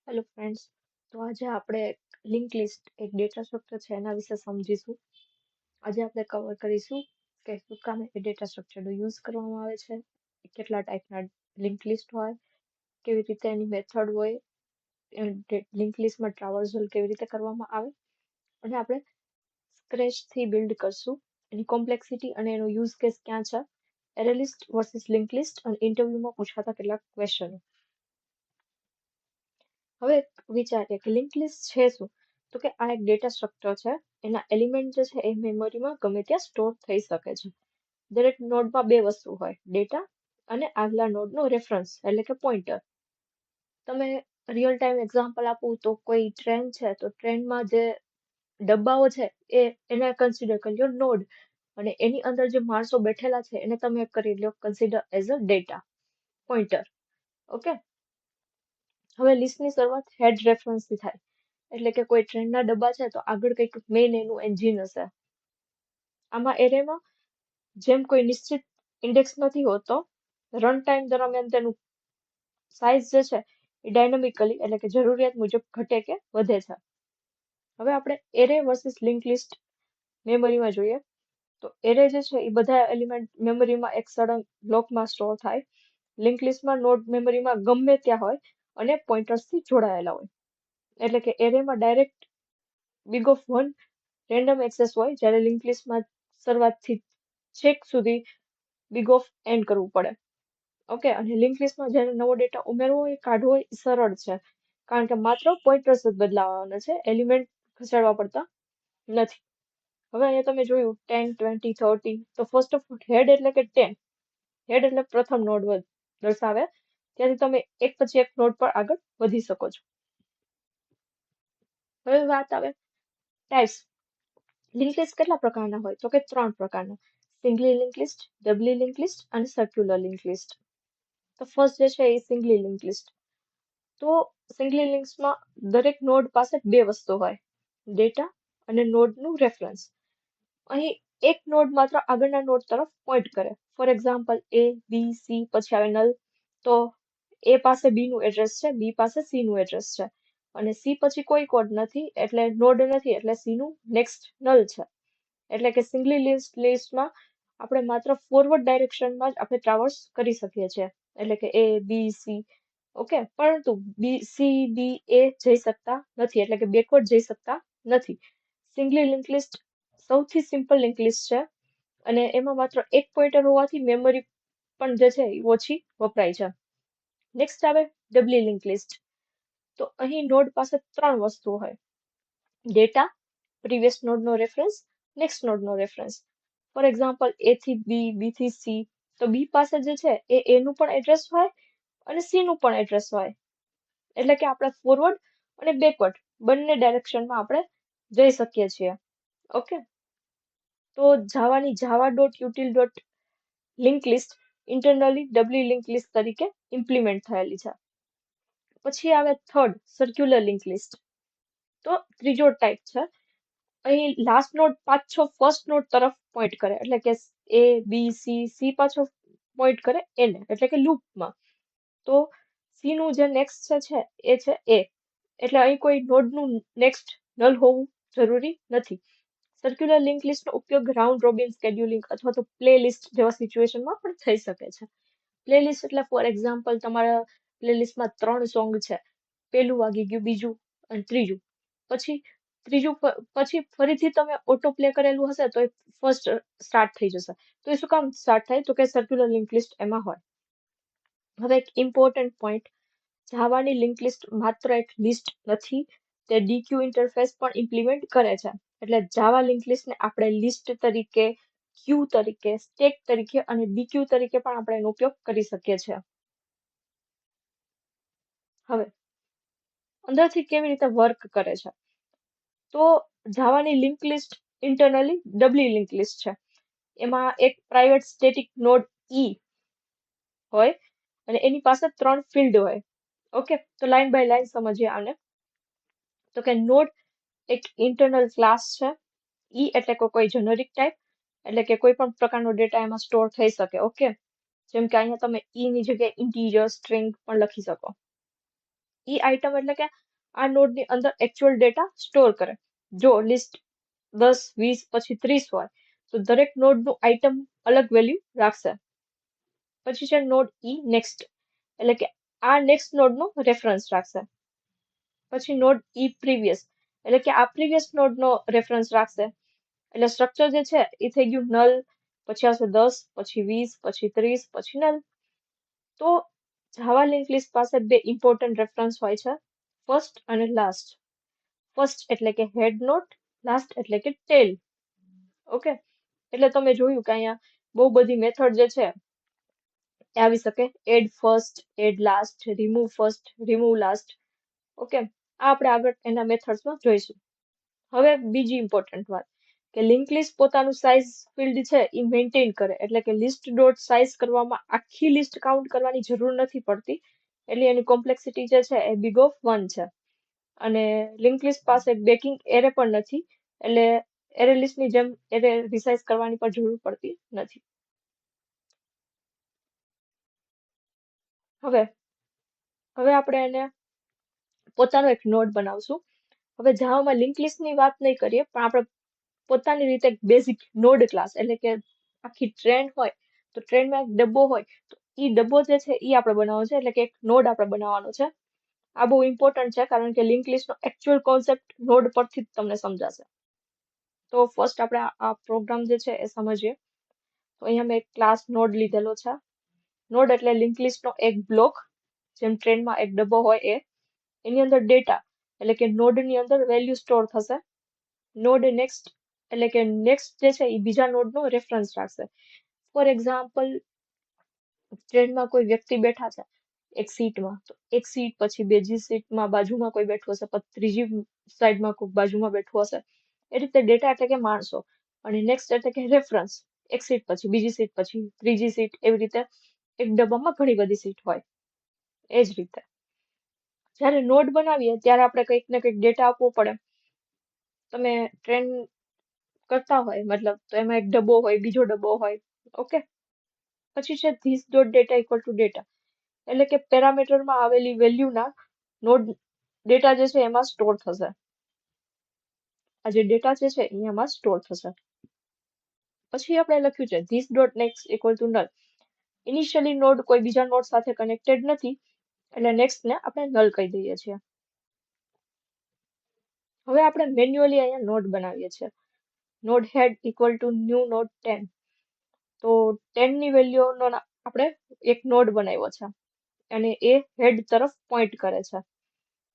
Hello friends, તો આજે આપણે લિંક લિસ્ટ એક ડેટા સ્ટ્રક્ચર છે એના વિશે સમજીશું. આજે આપણે કવર કરીશું કે શું કામ એ ડેટા સ્ટ્રક્ચરનો યુઝ કરવામાં આવે છે, કેટલા ટાઈપના લિંક લિસ્ટ હોય, કેવી રીતે એની મેથડ હોય, લિંક લિસ્ટમાં ટ્રાવર્સલ કેવી રીતે કરવામાં આવે, અને આપણે સ્ક્રેચથી બિલ્ડ કરશું એની કોમ્પ્લેક્સિટી અને એનો યુઝ કેસ ક્યાં છે, array list versus link list અને ઇન્ટરવ્યુમાં પૂછાતા કેટલાક ક્વેશ્ચનો. હવે વિચારીએ કે લિંક લિસ્ટ છે શું, તો કે આ એક ડેટા સ્ટ્રક્ચર છે. એના એલિમેન્ટ જે છે એ મેમરીમાં ગમે ત્યાં સ્ટોર થઈ શકે છે. દરેક નોડમાં બે વસ્તુ હોય, ડેટા અને આગલા નોડનો રેફરન્સ એટલે કે પોઇન્ટર. તમે રિયલ ટાઈમ એક્ઝામ્પલ આપું તો કોઈ ટ્રેન છે તો ટ્રેનમાં જે ડબ્બાઓ છે એને કન્સિડર કરી લો નોડ, અને એની અંદર જે માણસો બેઠેલા છે એને તમે કરી લો consider as a data pointer. Okay, હવે લિસ્ટની શરૂઆત હેડ રેફરન્સથી થાય, એટલે કે કોઈ ટ્રેનના ડબ્બા છે તો આગળ કંઈક મેઇન એનું એન્જિન હશે. આમાં એરેમાં જેમ કોઈ નિશ્ચિત ઇન્ડેક્સ નથી હોતો, રન ટાઈમ દરમિયાન તેનું સાઇઝ જે છે એ ડાયનામિકલી એટલે કે જરૂરિયાત મુજબ ઘટે કે વધે છે. હવે આપણે એરે વર્સિસ લિંક લિસ્ટ મેમરીમાં જોઈએ તો એરે જે છે એ બધા એલિમેન્ટ મેમરીમાં એક સળંગ બ્લોકમાં સ્ટોર થાય. લિંક લિસ્ટમાં નોડ મેમરીમાં ગમે ત્યાં હોય અને પોઇન્ટર્સથી જોડાયેલા હોય. એટલે કે એરેમાં direct big of 1 random access હોય, જ્યારે લિંક લિસ્ટમાં શરૂઆતથી છેક સુધી બિગ ઓફ n કરવું પડે. ઓકે, અને લિંક લિસ્ટમાં જ્યારે નવો ડેટા ઉમેરવો હોય કાઢવો હોય એ સરળ છે, કારણ કે માત્ર પોઇન્ટર્સ જ બદલાવાના છે, એલિમેન્ટ ખસેડવા પડતા નથી. હવે અહીંયા તમે જોયું 10, 20, 30, તો ફર્સ્ટ ઓફ હેડ એટલે કે 10. હેડ એટલે પ્રથમ નોડ દર્શાવે, ત્યાંથી તમે એક પછી એક નોડ પર આગળ વધી શકો છો. હવે વાત આવે ટાઈપ્સ. લિંક લિસ્ટ કેટલા પ્રકારના હોય, તો કે 3 પ્રકારના: singly link list, doubly link list અને સર્ક્યુલર લિંક લિસ્ટ. તો ફર્સ્ટ જે છે એ સિંગલી લિંક લિસ્ટ. તો સિંગલી લિંક્સમાં દરેક નોડ પાસે બે વસ્તુ હોય, ડેટા અને નોડનું રેફરન્સ. અહીં એક નોડ માત્ર આગળના નોડ તરફ પોઈન્ટ કરે. For example A, B, C પછી આવે નલ, તો A પાસે B નું એડ્રેસ છે, B પાસે C નું એડ્રેસ છે, અને C પછી કોઈ કોડ નથી એટલે નોડ નથી, એટલે C નું નેક્સ્ટ નલ છે. એટલે કે સિંગલી લિસ્ટમાં આપણે માત્ર ફોરવર્ડ ડાયરેક્શનમાં જ આપણે ટ્રાવર્સ કરી શકીએ છીએ, એટલે કે A, B, C. ઓકે, પરંતુ C, D, A જઈ શકતા નથી, એટલે કે બેકવર્ડ જઈ શકતા નથી. સિંગલી લિંક લિસ્ટ સૌથી સિમ્પલ લિંક લિસ્ટ છે, અને એમાં માત્ર એક પોઇન્ટર હોવાથી મેમરી પણ જે છે એ ઓછી વપરાય છે. નેક્સ્ટ આવે ડબલી લિંક લિસ્ટ. તો અહીં નોડ પાસે 3 વસ્તુઓ હોય, ડેટા, પ્રીવિયસ નોડનો રેફરન્સ, નેક્સ્ટ નોડનો રેફરન્સ. ફોર એક્ઝામ્પલ A થી B, B થી C, તો B પાસે જે છે એ A નું પણ એડ્રેસ હોય અને C નું પણ એડ્રેસ હોય. એટલે કે આપણે ફોરવર્ડ અને બેકવર્ડ બંને ડાયરેક્શનમાં આપણે જઈ શકીએ છીએ. ઓકે, તો જાવાની java.util. Link list internally doubly link list તરીકે ઇમ્પ્લિમેન્ટ થયેલી છે. પછી આવે થર્ડ સર્ક્યુલર લિંક લિસ્ટ. તો ત્રીજો ટાઈપ છે. અહીં લાસ્ટ નોડ પાછો ફર્સ્ટ નોડ તરફ પોઈન્ટ કરે, એટલે કે A, B, C પાછો પોઈન્ટ કરે એને, એટલે કે લૂપમાં. તો C નું જે નેક્સ્ટ છે એ છે A, એટલે અહીં કોઈ નોડનું નેક્સ્ટ નલ હોવું જરૂરી નથી. સર્ક્યુલર લિંક લિસ્ટનો ઉપયોગ રાઉન્ડ રોબિન સ્કેડ્યુલિંગ અથવા તો પ્લે લિસ્ટ જેવા સિચ્યુએશનમાં પણ થઈ શકે છે. પ્લે લિસ્ટ એટલે ફોર એક્ઝામ્પલ તમારા પ્લે લિસ્ટમાં 3 સોંગ છે, પેલું વાગી ગયું, બીજું અને ત્રીજું, પછી ફરીથી તમે ઓટો પ્લે કરેલું હશે તો એ ફર્સ્ટ સ્ટાર્ટ થઈ જશે. તો એ શું કામ સ્ટાર્ટ થાય, તો કે સર્ક્યુલર લિંક લિસ્ટ એમાં હોય. હવે એક ઇમ્પોર્ટન્ટ પોઈન્ટ, જાવાની લિંક લિસ્ટ માત્ર એક લિસ્ટ નથી, તે DQ ઇન્ટરફેસ પણ ઇમ્પ્લિમેન્ટ કરે છે. એટલે જાવા લિંક લિસ્ટને આપણે લિસ્ટ તરીકે, ક્યુ તરીકે, સ્ટેક તરીકે અને DQ તરીકે પણ આપણે એનો ઉપયોગ કરી શકીએ છીએ. હવે અંદરથી કેવી રીતે વર્ક કરે છે, તો જાવાની link list internally doubly link list છે. એમાં એક પ્રાઇવેટ સ્ટેટિક નોડ E હોય અને એની પાસે 3 ફિલ્ડ હોય. ઓકે, તો લાઈન બાય લાઈન સમજીએ આને. તો કે નોડ એક ઇન્ટરનલ ક્લાસ છે. E એટલે કે કોઈ જેનરિક ટાઈપ, એટલે કે કોઈ પણ પ્રકારનો ડેટા એમાં સ્ટોર થઈ શકે. ઓકે, જેમ કે અહીંયા તમે E ની જગ્યાએ ઇન્ટીજર, સ્ટ્રિંગ પણ લખી શકો. ઈ આઇટમ એટલે કે આ નોડની અંદર એકચ્યુઅલ ડેટા સ્ટોર કરે. જો લિસ્ટ 10, 20 પછી 30 હોય તો દરેક નોડનું આઇટમ અલગ વેલ્યુ રાખશે. પછી છે નોડ ઈ નેક્સ્ટ એટલે કે આ નેક્સ્ટ નોડનો રેફરન્સ રાખશે. પછી નોડ ઈ પ્રીવિયસ એટલે કે આ પ્રીવિયસ નોડનો રેફરન્સ રાખશે. એટલે સ્ટ્રક્ચર જે છે એ થઈ ગયું નલ, પછી આવશે 10, પછી 20, પછી 30, પછી નલ. તો જાવા લિંક લિસ્ટ પાસે બે ઇમ્પોર્ટન્ટ રેફરન્સ હોય છે, ફર્સ્ટ અને લાસ્ટ. ફર્સ્ટ એટલે કે હેડ નોડ, લાસ્ટ એટલે કે ટેલ. ઓકે, એટલે તમે જોયું કે અહીંયા બહુ બધી મેથડ જે છે એ આવી શકે. Add first, add last, remove first, remove last. Okay, આ આપણે આગળ એના મેથડ્સમાં જોઈશું. હવે બીજી ઇમ્પોર્ટન્ટ વાત કે લિંક લિસ્ટ પોતાનું સાઇઝ ફિલ્ડ છે એ મેન્ટેન કરે. એટલે કે લિસ્ટ ડોટ સાઇઝ કરવામાં આખી લિસ્ટ કાઉન્ટ કરવાની જરૂર નથી પડતી. એટલે એની કોમ્પ્લેક્સિટી જે છે એ big of 1 છે. અને લિંક લિસ્ટ પાસે બેકિંગ એરે પણ નથી. એટલે એરે લિસ્ટની જેમ એરે રિસાઇઝ કરવાની પણ જરૂર પડતી નથી. હવે આપણે એને પોતાનો એક નોડ બનાવશું. હવે જાવામાં લિંક લિસ્ટની વાત નહીં કરીએ, પણ આપણે પોતાની રીતે એક બેઝિક નોડ ક્લાસ એટલે કે આખી ટ્રેન હોય તો ટ્રેનમાં એક ડબ્બો હોય તો ઈ ડબ્બો જે છે ઈ આપણે બનાવવાનો છે. એટલે કે એક નોડ આપણે બનાવવાનો છે. આ બહુ ઇમ્પોર્ટન્ટ છે કારણ કે લિંક લિસ્ટનો એકચ્યુઅલ કોન્સેપ્ટ નોડ પરથી જ તમને સમજાશે. તો ફર્સ્ટ આપણે આ પ્રોગ્રામ જે છે એ સમજીએ. તો અહીંયા મેં એક ક્લાસ નોડ લીધેલો છે. નોડ એટલે લિંક લિસ્ટનો એક બ્લોક, જેમ ટ્રેનમાં એક ડબ્બો હોય એ. એની અંદર ડેટા એટલે કે નોડની અંદર વેલ્યુ સ્ટોર થશે. નોડ નેક્સ્ટ એટલે કે નેક્સ્ટ જે છે એ બીજા નોડનો રેફરન્સ રાખશે. ફોર એક્ઝામ્પલ, ટ્રેનમાં કોઈ વ્યક્તિ બેઠા છે એક સીટમાં, તો એક સીટ પછી બીજી સીટમાં બાજુમાં કોઈ બેઠું હશે, પછી ત્રીજી સાઈડમાં કોઈ બાજુમાં બેઠું હશે. એ રીતે ડેટા એટલે કે માણસો, અને નેક્સ્ટ એટલે કે રેફરન્સ. એક સીટ પછી બીજી સીટ પછી ત્રીજી સીટ, એવી રીતે એક ડબ્બામાં ઘણી બધી સીટ હોય. એ જ રીતે જ્યારે નોડ બનાવીએ ત્યારે આપણે કંઈક ને કંઈક ડેટા આપવો પડે. તમે ટ્રેન કરતા હોય મતલબ તો એમાં એક ડબ્બો હોય, બીજો ડબ્બો હોય. ઓકે, પછી છે this dot data equal two data એટલે કે પેરામીટરમાં આવેલી વેલ્યુના નોડ ડેટા જે છે એમાં સ્ટોર થશે. આ જે ડેટા જે છે એમાં સ્ટોર થશે. પછી આપણે લખ્યું છે this dot next equal to null. Initially node કોઈ બીજા નોડ સાથે કનેક્ટેડ નથી, એટલે નેક્સ્ટ ને આપણે નલ કહી દઈએ છીએ. હવે આપણે મેન્યુઅલી અહીંયા નોડ બનાવીએ છીએ. Node head equal to new node 10. તો 10 ની વેલ્યુનો આપણે એક નોડ બનાવ્યો છે અને એ હેડ તરફ પોઈન્ટ કરે છે.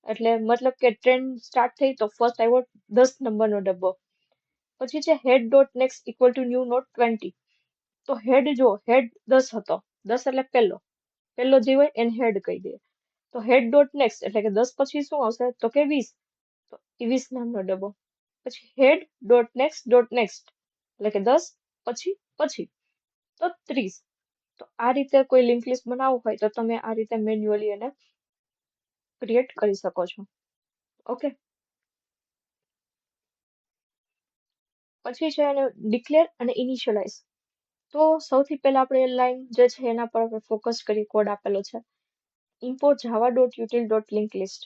એટલે મતલબ કે ટ્રેન સ્ટાર્ટ થઈ તો ફર્સ્ટ આવ્યો 10 નંબરનો ડબ્બો. પછી છે head dot next equal to new node 20. તો હેડ જો હેડ 10 હતો, 10 એટલે પહેલો જે હોય એને હેડ કહી દઈએ. તો હેડ ડોટ નેક્સ્ટ એટલે કે 10 પછી શું આવશે તો કે 20. તો 20 નામનો ડબ્બો. પછી હેડ ડોટ નેક્સ્ટ એટલે કે 10 પછી તો 30. તો આ રીતે કોઈ લિંક લિસ્ટ બનાવવું હોય તો તમે આ રીતે મેન્યુઅલી એને ક્રિએટ કરી શકો છો. ઓકે, પછી છે એને ડિક્લેર અને ઇનિશિયલાઇઝ. તો સૌથી પહેલા આપણે એ લાઈન જે છે એના પર આપણે ફોકસ કરી. કોડ આપેલો છે import java.util.link list.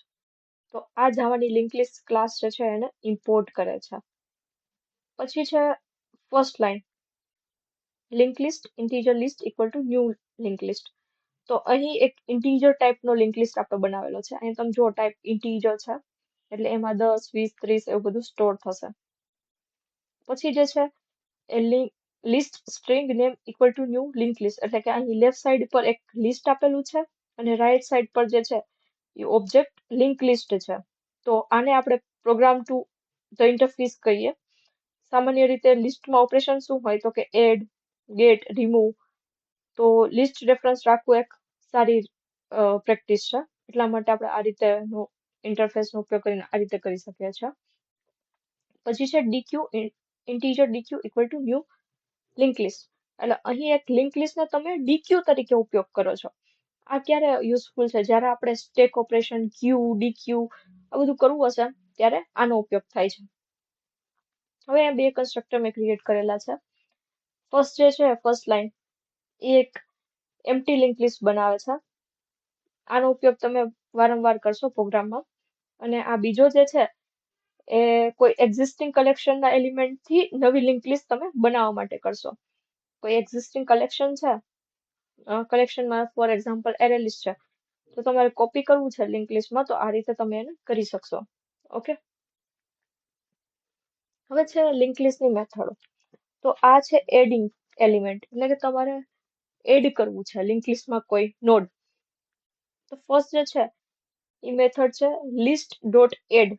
તો આ જાવાની લિંક લિસ્ટ ક્લાસ જે છે એને ઇમ્પોર્ટ કરે છે. પછી છે first line link list integer list equal to new link list. તો અહીં એક ઇન્ટીજર ટાઈપનો લિંક લિસ્ટ આપણે બનાવેલો છે. અહીં તમે જુઓ ટાઈપ ઇન્ટીજર છે એટલે એમાં 10, 20, 30 એવું બધું સ્ટોર થશે. પછી જે છે એ list string name equal to new link list એટલે કે અહીં લેફ્ટ સાઈડ પર એક લિસ્ટ આપેલું છે અને રાઈટ સાઈડ પર જે છે એ ઓબ્જેક્ટ લિંક લિસ્ટ છે. તો આને આપણે પ્રોગ્રામ ટુ ધ ઇન્ટરફેસ કહીએ. સામાન્ય રીતે લિસ્ટમાં ઓપરેશન શું હોય તો કે એડ, ગેટ, રિમૂવ. તો લિસ્ટ રેફરન્સ રાખવું એક સારી પ્રેક્ટિસ છે. એટલા માટે આપણે આ રીતે ઇન્ટરફેસનો ઉપયોગ કરીને આ રીતે કરી શકીએ છીએ. પછી છે DQ integer DQ equal to new link list એટલે અહીં એક લિંક લિસ્ટને તમે ડીક્યુ તરીકે ઉપયોગ કરો છો. આ ક્યારે યુઝફુલ છે જ્યારે આપણે સ્ટેક ઓપરેશન, ક્યુ, ડીક્યુ આ બધું કરવું હશે ત્યારે આનો ઉપયોગ થાય છે. હવે આ બે કન્સ્ટ્રક્ટર મેં ક્રિએટ કરેલા છે. ફર્સ્ટ જે છે ફર્સ્ટ લાઈન એ એક એમ્પ્ટી લિંક લિસ્ટ બનાવે છે. આનો ઉપયોગ તમે વારંવાર કરશો પ્રોગ્રામમાં. અને આ બીજો જે છે એ કોઈ એક્ઝિસ્ટિંગ કલેક્શનના એલિમેન્ટથી નવી લિંક લિસ્ટ તમે બનાવવા માટે કરશો. કોઈ એક્ઝિસ્ટિંગ કલેક્શન છે, કલેક્શનમાં ફોર એક્ઝામ્પલ એરે લિસ્ટ છે, તો તમારે કોપી કરવું છે લિંક લિસ્ટમાં, તો આ રીતે તમે એને કરી શકશો. ઓકે, હવે છે લિંક લિસ્ટની મેથડો. તો આ છે એડિંગ એલિમેન્ટ, એટલે કે તમારે એડ કરવું છે લિંક લિસ્ટમાં કોઈ નોડ. તો ફર્સ્ટ જે છે એ મેથડ છે લિસ્ટ ડોટ એડ.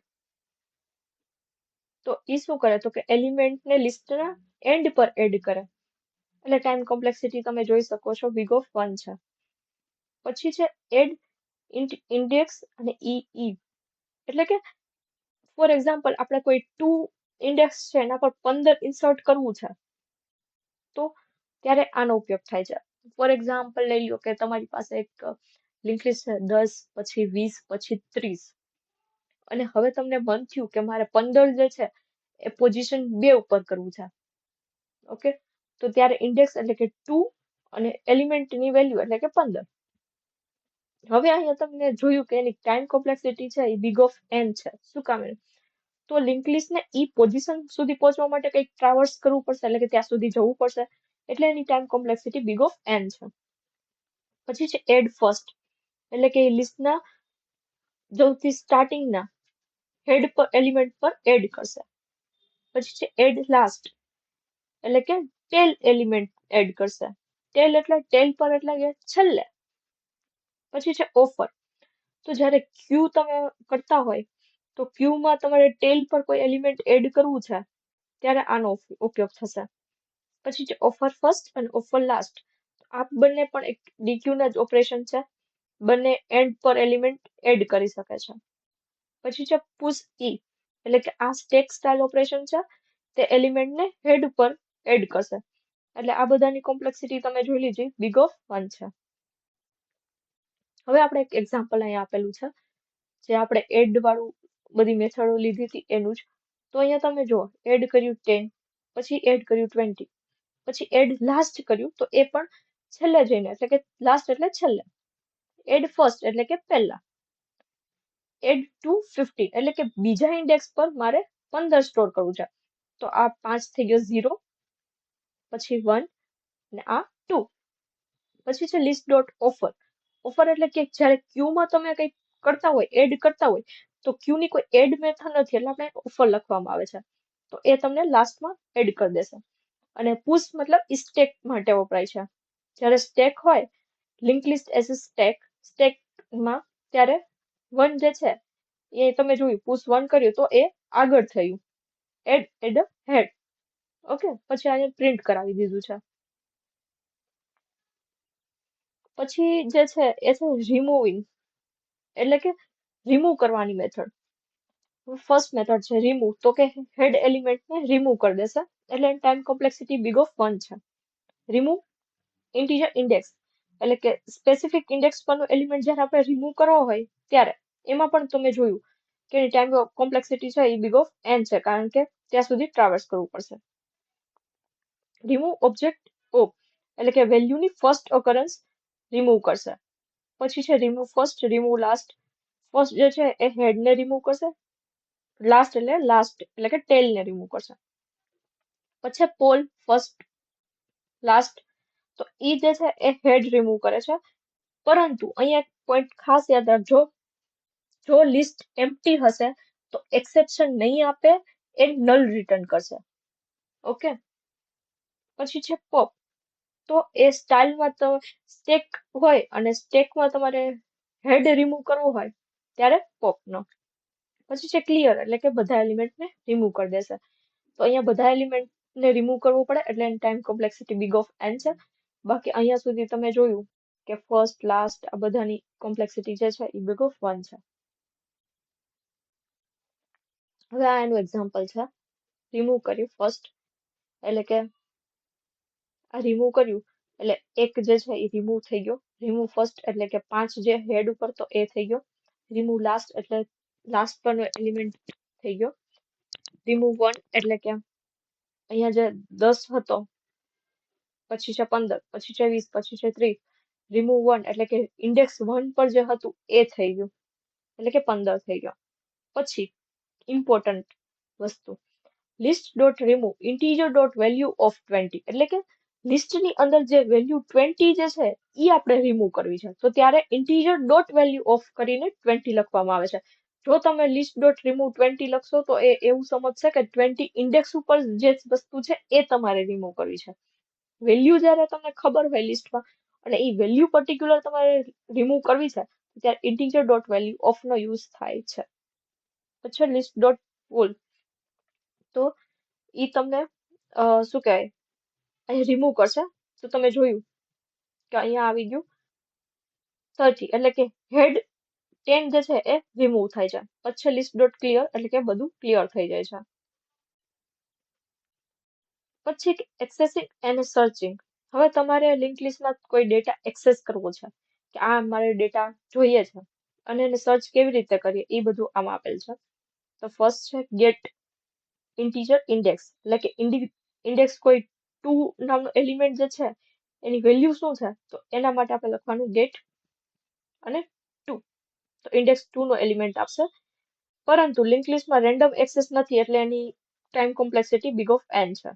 તો એ શું કરે, તો કે એલિમેન્ટને લિસ્ટના એન્ડ પર એડ કરે. એટલે ટાઈમ કોમ્પ્લેક્સિટી તમે જોઈ શકો છો big of 1 છે. પછી છે એડ ઇન્ડેક્સ અને ઈ. એટલે કે ફોર એક્ઝામ્પલ આપણે કોઈ 2 ઇન્ડેક્સ છે એના પર 15 ઇન્સર્ટ કરવું છે, તો ત્યારે આનો ઉપયોગ થાય છે. ફોર એક્ઝામ્પલ લઈ લો કે તમારી પાસે એક લિંક લિસ્ટ છે 10, પછી 20, પછી 30, અને હવે તમને મન થયું કે મારે 15 જે છે એ પોઝિશન 2 ઉપર કરવું છે. ઓકે, તો ત્યારે ઇન્ડેક્સ એટલે કે 2 અને એલિમેન્ટની વેલ્યુ એટલે કે 15. હવે અહીંયા તમને જોયું કે એની ટાઈમ કોમ્પ્લેક્સિટી છે એ big of n છે. શું કામ? તો લિંક લિસ્ટને ઈ પોઝિશન સુધી પહોંચવા માટે કંઈક ટ્રાવર્સ કરવું પડશે, એટલે કે ત્યાં સુધી જવું પડશે, એટલે એની time complexity big of n છે. પછી છે એડ ફર્સ્ટ, એટલે કે લિસ્ટના સૌથી સ્ટાર્ટિંગના હેડ પર એલિમેન્ટ પર એડ કરશે. પછી છે એડ લાસ્ટ, એટલે કે ટેલ એલિમેન્ટ એડ કરશે. ટેલ એટલે ટેલ પર એટલે કે છેલ્લે. પછી છે ઓફર. તો જ્યારે ક્યુ તમે કરતા હોય તો ક્યુમાં તમારે ટેલ પર કોઈ એલિમેન્ટ એડ કરવું છે, ત્યારે આનો ઉપયોગ થશે. પછી છે ઓફર ફર્સ્ટ અને ઓફર લાસ્ટ. આ બંને પણ એક ડીક્યુના જ ઓપરેશન છે, બંને એન્ડ પર એલિમેન્ટ એડ કરી શકે છે. પછી છે પુશ ઈ, એટલે કે આ સ્ટેક સ્ટાઇલ ઓપરેશન છે, તે એલિમેન્ટને હેડ પર એડ કરશે. એટલે આ બધાની કોમ્પ્લેક્સિટી તમે જોઈ લીધી big of 1 છે. હવે આપણે એક એક્ઝામ્પલ અહીંયા આપેલું છે, જે આપણે એડ વાળું બધી મેથડો લીધી હતી એનું જ. તો અહીંયા તમે જુઓ, એડ કર્યું 10, પછી એડ કર્યું 20, પછી એડ લાસ્ટ કર્યું, તો એ પણ છેલ્લે જઈને, એટલે કે લાસ્ટ એટલે છેલ્લે. એડ ફર્સ્ટ એટલે કે પહેલા. એડ ટુ 15, એટલે કે બીજા ઇન્ડેક્સ પર મારે 15 સ્ટોર કરવું છે, તો આ 5 થઈ ગયો 0, પછી 1 અને આ 2. પછી છે લિસ્ટ ડોટ ઓફર. ઓફર એટલે કે જ્યારે ક્યુમાં તમે કંઈક કરતા હોય, એડ કરતા હોય, તો ક્યુની કોઈ એડ મેથડ નથી, એટલે આપણે ઓફર લખવામાં આવે છે, તો એ તમને લાસ્ટમાં એડ કરી દેશે. અને પુશ મતલબ સ્ટેક માટે વપરાય છે. જ્યારે સ્ટેક હોય, લિંક લિસ્ટ એઝ અ સ્ટેકમાં, ત્યારે 1 જે છે એ તમે જોયું પુશ 1 કર્યું તો એ આગળ થયું, એડ હેડ. ઓકે, પછી અહીંયા પ્રિન્ટ કરાવી દીધું છે. પછી જે છે એ છે રિમૂવિંગ, એટલે કે રિમૂવ કરવાની મેથડ. ફર્સ્ટ મેથડ છે રિમૂવ, તો કે હેડ એલિમેન્ટને રિમૂવ કરી દેશે, એટલે ટાઈમ કોમ્પ્લેક્સિટી big of 1 છે. રિમૂવ ઇન્ટીજર ઇન્ડેક્સ, એટલે કે સ્પેસિફિક ઇન્ડેક્સ પરનો એલિમેન્ટ જ્યારે આપણે રિમૂવ કરવો હોય ત્યારે એમાં પણ તમે જોયું કે એની ટાઈમ કોમ્પ્લેક્સિટી છે એ big of n છે, કારણ કે ત્યાં સુધી ટ્રાવર્સ કરવું પડશે. રિમૂવ ઓબ્જેક્ટ ઓ, એટલે કે વેલ્યુની ફર્સ્ટ ઓકરન્સ રિમૂવ કરશે. પછી છે remove first, remove last. First જે છે એ હેડને રિમૂવ કરશે, લાસ્ટ એટલે કે ટેલને રિમૂવ કરશે. પછી પોલ ફર્સ્ટ લાસ્ટ, તો ઈ જે છે એ હેડ રિમૂવ કરે છે, પરંતુ અહીંયા પોઈન્ટ ખાસ યાદ રાખજો, જો લિસ્ટ એમ્પ્ટી હશે તો એક્સેપ્શન નહીં આપે, એ નલ રિટર્ન કરશે. ઓકે, પછી છે પોપ. તો એ સ્ટાઇલમાં તો સ્ટેક હોય અને સ્ટેકમાં તમારે હેડ રિમૂવ કરવો હોય ત્યારે પોપનો. પછી છે ક્લિયર, એટલે કે બધા એલિમેન્ટને રિમૂવ કરી દેશે. તો અહીંયા બધા એલિમેન્ટને રિમૂવ કરવું પડે, એટલે એની time complexity big of n છે. બાકી અહીંયા સુધી તમે જોયું કે ફર્સ્ટ લાસ્ટ આ બધાની કોમ્પ્લેક્સિટી જે છે એ big of 1 છે. હવે આ એનું એક્ઝામ્પલ છે. રિમૂવ કર્યું ફર્સ્ટ, એટલે કે આ રિમૂવ કર્યું એટલે એક જે છે એ રિમૂવ થઈ ગયો. રિમૂવ ફર્સ્ટ એટલે કે 5 જે હેડ ઉપર તો એ થઈ ગયો. રિમૂવ લાસ્ટ એટલે લાસ્ટ પરનો એલિમેન્ટ થઈ ગયો. રિમૂવ 1 એટલે કે અહીંયા જે 10 હતો, પછી છે 15, પછી છે 20, પછી છે 30. રિમૂવ 1 એટલે કે ઇન્ડેક્સ 1 પર જે હતું એ થઈ ગયું. એટલે કે 15 થઈ ગયો. પછી ઇમ્પોર્ટન્ટ વસ્તુ list.remove integer.value of 20 એટલે કે લિસ્ટની અંદર જે વેલ્યુ 20 જે છે એ આપણે રિમૂવ કરવી છે. તો ત્યારે integer.value of કરીને 20 લખવામાં આવે છે. જો તમે list.remove 20 લખશો તો એ એવું સમજશે કે 20 ઇન્ડેક્સ ઉપર જે વસ્તુ છે એ તમારે રિમૂવ કરવી છે. વેલ્યુ જ્યારે તમને ખબર હોય લિસ્ટમાં અને એ વેલ્યુ પર્ટિક્યુલર તમારે રિમૂવ કરવી છે ત્યારે integer.value of નો યુઝ થાય છે. પછી list.full તો ઈ તમને શું કહેવાય અહીં રિમૂવ કરશે. તો તમે જોયું કે અહીંયા આવી ગયું 30 એટલે કે હેડ 10 જે છે એ રિમૂવ થાય છે. પછી list.clear એટલે કે બધું ક્લિયર થઈ જાય છે. પછી એક્સેસિંગ અને સર્ચિંગ. હવે તમારે લિંક લિસ્ટમાં કોઈ ડેટા એક્સેસ કરવો છે કે આ મારે ડેટા જોઈએ છે અને એને સર્ચ કેવી રીતે કરીએ એ બધું આમાં આપેલ છે. તો ફર્સ્ટ છે ગેટ ઇન્ટીજર ઇન્ડેક્સ એટલે કે ઇન્ડેક્સ કોઈ 2 નામનો એલિમેન્ટ જે છે એની વેલ્યુ શું છે તો એના માટે આપણે લખવાનું ગેટ અને 2 તો ઇન્ડેક્સ 2 નો એલિમેન્ટ આપશે. પરંતુ લિંક લિસ્ટમાં રેન્ડમ એક્સેસ નથી એટલે એની time complexity big of n છે.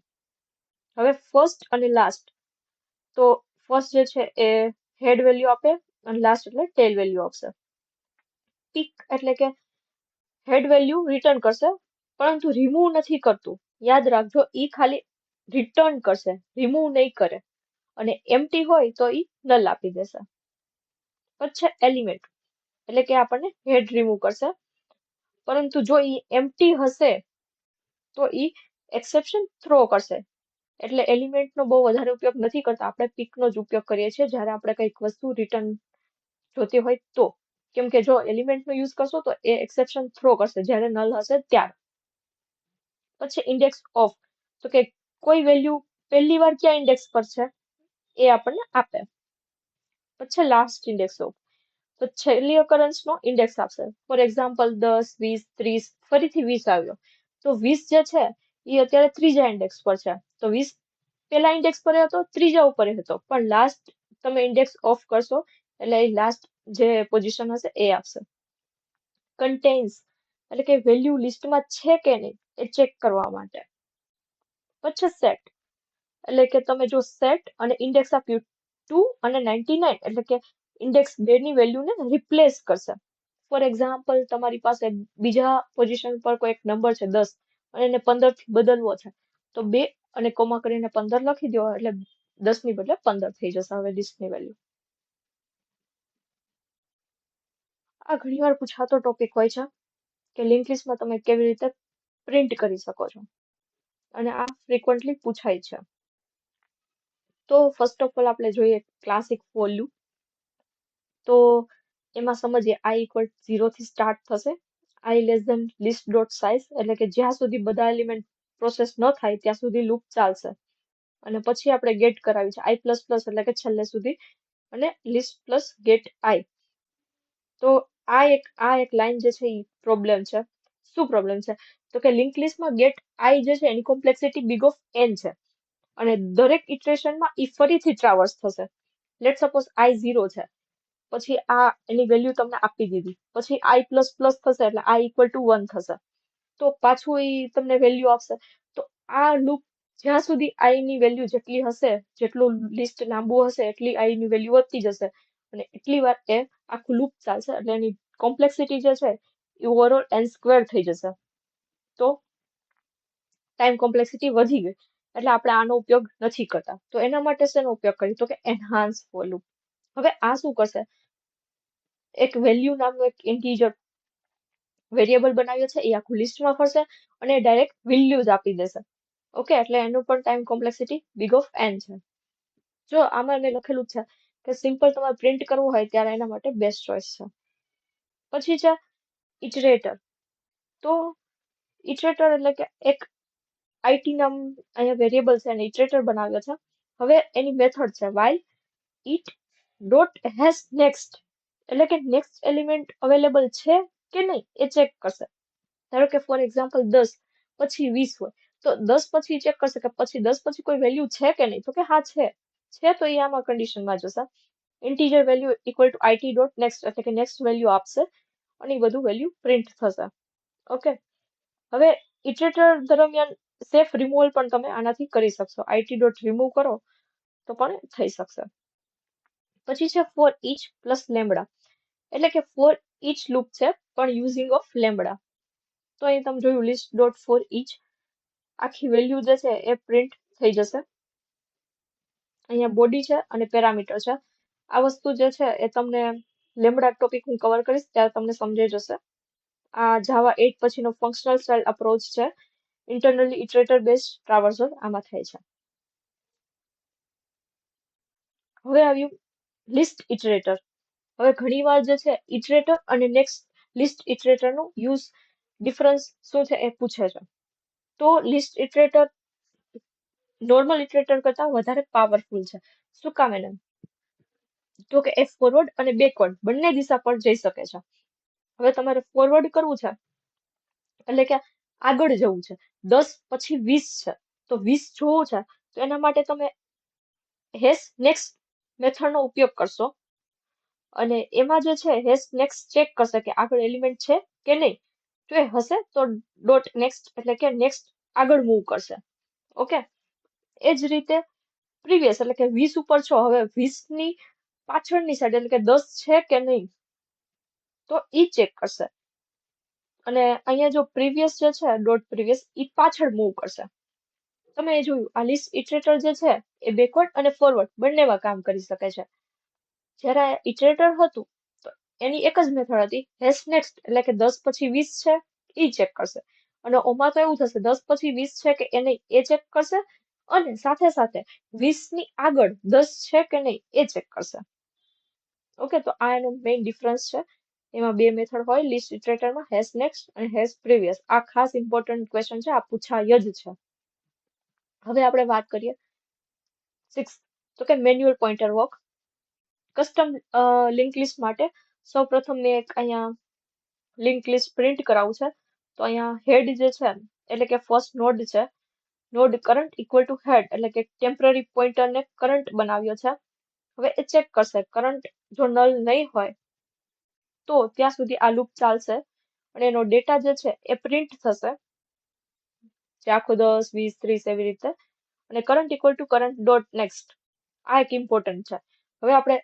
હવે ફર્સ્ટ અને લાસ્ટ તો ફર્સ્ટ જે છે એ હેડ વેલ્યુ આપે અને લાસ્ટ એટલે ટેલ વેલ્યુ આપશે. પીક એટલે કે હેડ વેલ્યુ રિટર્ન કરશે પરંતુ રિમૂવ નથી કરતું. યાદ રાખજો ઈ ખાલી રિટર્ન કરશે રિમૂવ નહીં કરે અને એમ્પ્ટી હોય તો ઈ નલ આપી દેશે. પછી એલિમેન્ટ એટલે કે આપણને હેડ રિમૂવ કરશે પરંતુ જો ઈ એમ્પ્ટી હશે તો ઈ એક્સેપ્શન થ્રો કરશે. એટલે એલિમેન્ટનો બહુ વધારે ઉપયોગ નથી કરતા. આપણે પીકનો જ ઉપયોગ કરીએ છીએ જ્યારે આપણે કંઈક વસ્તુ રિટર્ન જોતી હોય તો. કેમ કે જો એલિમેન્ટનો યુઝ કરશો તો એ એક્સેપ્શન થ્રો કરશે જ્યારે નલ હશે ત્યારે. પછી ઇન્ડેક્સ ઓફ તો કે કોઈ વેલ્યુ પહેલી વાર ક્યાં ઇન્ડેક્સ પર છે એ આપણને આપે. પછી લાસ્ટ ઇન્ડેક્સ ઓફ તો છેલ્લી occurrence નો ઇન્ડેક્સ આપશે. ફોર એક્ઝામ્પલ 10 20 30 ફરીથી 20 આવ્યો તો 20 જે છે એ અત્યારે ત્રીજા ઇન્ડેક્સ પર છે. તો 20 પહેલા ઇન્ડેક્સ પર હતો ત્રીજા ઉપર હતો પણ લાસ્ટ તમે ઇન્ડેક્સ ઓફ કરશો એટલે એ લાસ્ટ જે પોઝિશન હશે એ આપશે. કન્ટેન્સ એટલે કે વેલ્યુ લિસ્ટમાં છે કે નહીં એ ચેક કરવા માટે. પછી સેટ એટલે કે તમે જો સેટ અને ઇન્ડેક્સ આપ્યું 2 અને 99 એટલે કે ઇન્ડેક્સ 2 ની વેલ્યુને રિપ્લેસ કરશે. ફોર એક્ઝામ્પલ તમારી પાસે બીજા પોઝિશન પર કોઈ એક નંબર છે 10 અને એને 15 થી બદલવો છે તો 2 અને કોમા કરીને 15 લખી દો એટલે 10 ની બદલે 15 થઈ જશે હવે લિસ્ટની વેલ્યુ. આ ઘણીવાર પૂછાતો ટોપિક હોય છે કે લિંક લિસ્ટમાં તમે કેવી રીતે પ્રિન્ટ કરી શકો છો અને આ ફ્રીક્વન્ટલી પૂછાય છે. તો ફર્સ્ટ ઓફ ઓલ આપણે જોઈએ ક્લાસિક ફોર લૂપ. તો એમાં સમજીએ i equal 0 થી સ્ટાર્ટ થશે. i less than list dot size એટલે કે જ્યાં સુધી બધા એલિમેન્ટ પ્રોસેસ ન થાય ત્યાં સુધી લૂપ ચાલશે. અને પછી આપણે ગેટ કરાવી છે i પ્લસ પ્લસ એટલે કે છેલ્લે સુધી અને લિસ્ટ પ્લસ ગેટ i. તો આ એક લાઈન જે છે એ પ્રોબ્લેમ છે. શું પ્રોબ્લેમ છે તો કે લિંક લિસ્ટમાં ગેટ i જે છે એની કોમ્પ્લેક્સિટી big of n છે અને દરેક ઇટરેશનમાં ઈ ફરીથી ટ્રાવર્સ થશે. લેટ સપોઝ i 0 છે પછી આ એની વેલ્યુ તમને આપી દીધી પછી i પ્લસ પ્લસ થશે એટલે i ઇક્વલ ટુ 1 થશે તો પાછું ઈ તમને વેલ્યુ આપશે. તો આ લૂપ જ્યાં સુધી i ની વેલ્યુ જેટલી હશે જેટલું લિસ્ટ લાંબુ હશે એટલી i ની વેલ્યુ વધતી જશે અને એટલી વાર એ આખું લૂપ ચાલશે એટલે એની કોમ્પ્લેક્સિટી જે છે એ ઓવરઓલ n² થઈ જશે. તો ટાઈમ કોમ્પ્લેક્સિટી વધી ગઈ એટલે આપણે આનો ઉપયોગ નથી કરતા. તો એના માટે શેનો ઉપયોગ કરીએ તો કે એન્હાન્સ ફોર લૂપ. હવે આ શું કરશે એક વેલ્યુ નામનું એક ઇન્ટીજર વેરિયેબલ બનાવ્યો છે એ આખું લિસ્ટમાં ફરશે અને ડાયરેક્ટ વેલ્યુઝ આપી દેશે. ઓકે એટલે એનું પણ time complexity big of n છે. જો આમાં મેં લખેલું છે કે સિમ્પલ તમારે પ્રિન્ટ કરવું હોય ત્યારે એના માટે બેસ્ટ ચોઇસ છે. પછી છે ઇટરેટર. તો ઇટરેટર એટલે કે એક IT નામ અહીંયા વેરિયેબલ છે અને ઇટરેટર બનાવ્યો છે. હવે એની મેથડ છે while it dot has next એટલે કે નેક્સ્ટ એલિમેન્ટ અવેલેબલ છે કે નહીં એ ચેક કરશે. ધારો કે ફોર એક્ઝામ્પલ 10 પછી 20 હોય તો 10 પછી ચેક કરશે કે પછી 10 પછી કોઈ વેલ્યુ છે કે નહીં તો કે હા છે તો એ આમાં કન્ડિશનમાં જશે. Integer value equal to IT dot next એટલે કે નેક્સ્ટ વેલ્યુ આપશે અને એ બધું વેલ્યુ પ્રિન્ટ થશે. ઓકે, હવે ઇટરેટર દરમિયાન સેફ રિમૂવલ પણ તમે આનાથી કરી શકશો. it.remove કરો તો પણ થઈ શકશે. પછી છે ફોર each પ્લસ લેમ્બડા, એટલે કે ફોર each લૂપ છે પણ યુઝિંગ ઓફ લેમ્બડા. તો અહીં તમે જોયું લિસ્ટ ડોટ ફોર each આખી વેલ્યુ જે છે એ પ્રિન્ટ થઈ જશે. અહીંયા બોડી છે અને પેરામીટર છે. આ વસ્તુ જે છે એ તમને લેમ્બડા ટોપિક હું કવર કરીશ ત્યારે તમને સમજાઈ જશે. આ જાવા 8 પછીનો ફંક્શનલ સ્ટાઇલ અપ્રોચ છે. ઇન્ટરનલી ઇટરેટર બેઝડ ટ્રાવર્સલ આમાં થાય છે. હવે આવ્યું લિસ્ટ ઇટરેટર. હવે ઘણીવાર જે છે ઇટરેટર અને નેક્સ્ટ લિસ્ટ ઇટરેટરનો યુઝ ડિફરન્સ શું છે એ પૂછે છે. તો લિસ્ટ ઇટરેટર નોર્મલ ઇટરેટર કરતા વધારે પાવરફુલ છે. શું કામ એને? તો કે એ ફોરવર્ડ અને બેકવર્ડ બંને દિશા પર જઈ શકે છે. હવે તમારે ફોરવર્ડ કરવું છે એટલે કે આગળ જવું છે. 10 પછી 20 છે તો 20 જોવું છે તો એના માટે તમે હેશ નેક્સ્ટ મેથડનો ઉપયોગ કરશો અને એમાં જે છે હેશ નેક્સ્ટ ચેક કરશે કે આગળ એલિમેન્ટ છે કે નહીં. જો એ હશે તો ડોટ નેક્સ્ટ એટલે કે નેક્સ્ટ આગળ મૂવ કરશે. ઓકે, એ જ રીતે પ્રીવિયસ એટલે કે 20 ઉપર છો, હવે 20 ની પાછળની સાઈડ એટલે કે 10 છે કે નહીં તો ઈ ચેક કરશે. અને અહીંયા જો પ્રીવિયસ જે છે ડોટ પ્રીવિયસ ઈ પાછળ મૂવ કરશે. તમે એ જોયું આ લિસ્ટ ઇટરેટર જે છે એ બેકવર્ડ અને ફોરવર્ડ બંનેમાં કામ કરી શકે છે. જ્યારે ઇટરેટર હતું તો એની એક જ મેથડ હતી હેશ નેક્સ્ટ એટલે કે 10 પછી 20 છે ઈ ચેક કરશે. અને ઓમાં તો એવું થશે 10 પછી 20 છે કે એ નહીં એ ચેક કરશે અને સાથે સાથે 20 ની આગળ 10 છે કે નહીં એ ચેક કરશે. ઓકે, તો આ એનો મેઇન ડિફરન્સ છે. એમાં બે મેથડ હોય લિસ્ટ ઇટરેટરમાં, હેશ નેક્સ્ટ અને હેશ પ્રીવિયસ. આ ખાસ ઇમ્પોર્ટન્ટ ક્વેશ્ચન છે, આ પૂછાય જ છે. હવે આપણે વાત કરીએ 6 તો કે manual pointer work. Custom link list માટે સૌપ્રથમ મેં એક અહીંયા લિંક લિસ્ટ પ્રિન્ટ કરાવું છે. તો અહીંયા હેડ જે છે એટલે કે ફર્સ્ટ નોડ છે, નોડ કરંટ ઇક્વલ ટુ હેડ એટલે કે ટેમ્પરરી પોઇન્ટરને કરંટ બનાવ્યો છે. હવે એ ચેક કરશે કરંટ જો નલ નહીં હોય તો ત્યાં સુધી આ લૂપ ચાલશે અને એનો ડેટા જે છે એ પ્રિન્ટ થશે જે આખો 10 20 30 એવી રીતે. અને current equal to current dot next આ એક ઇમ્પોર્ટન્ટ છે. હવે આપણે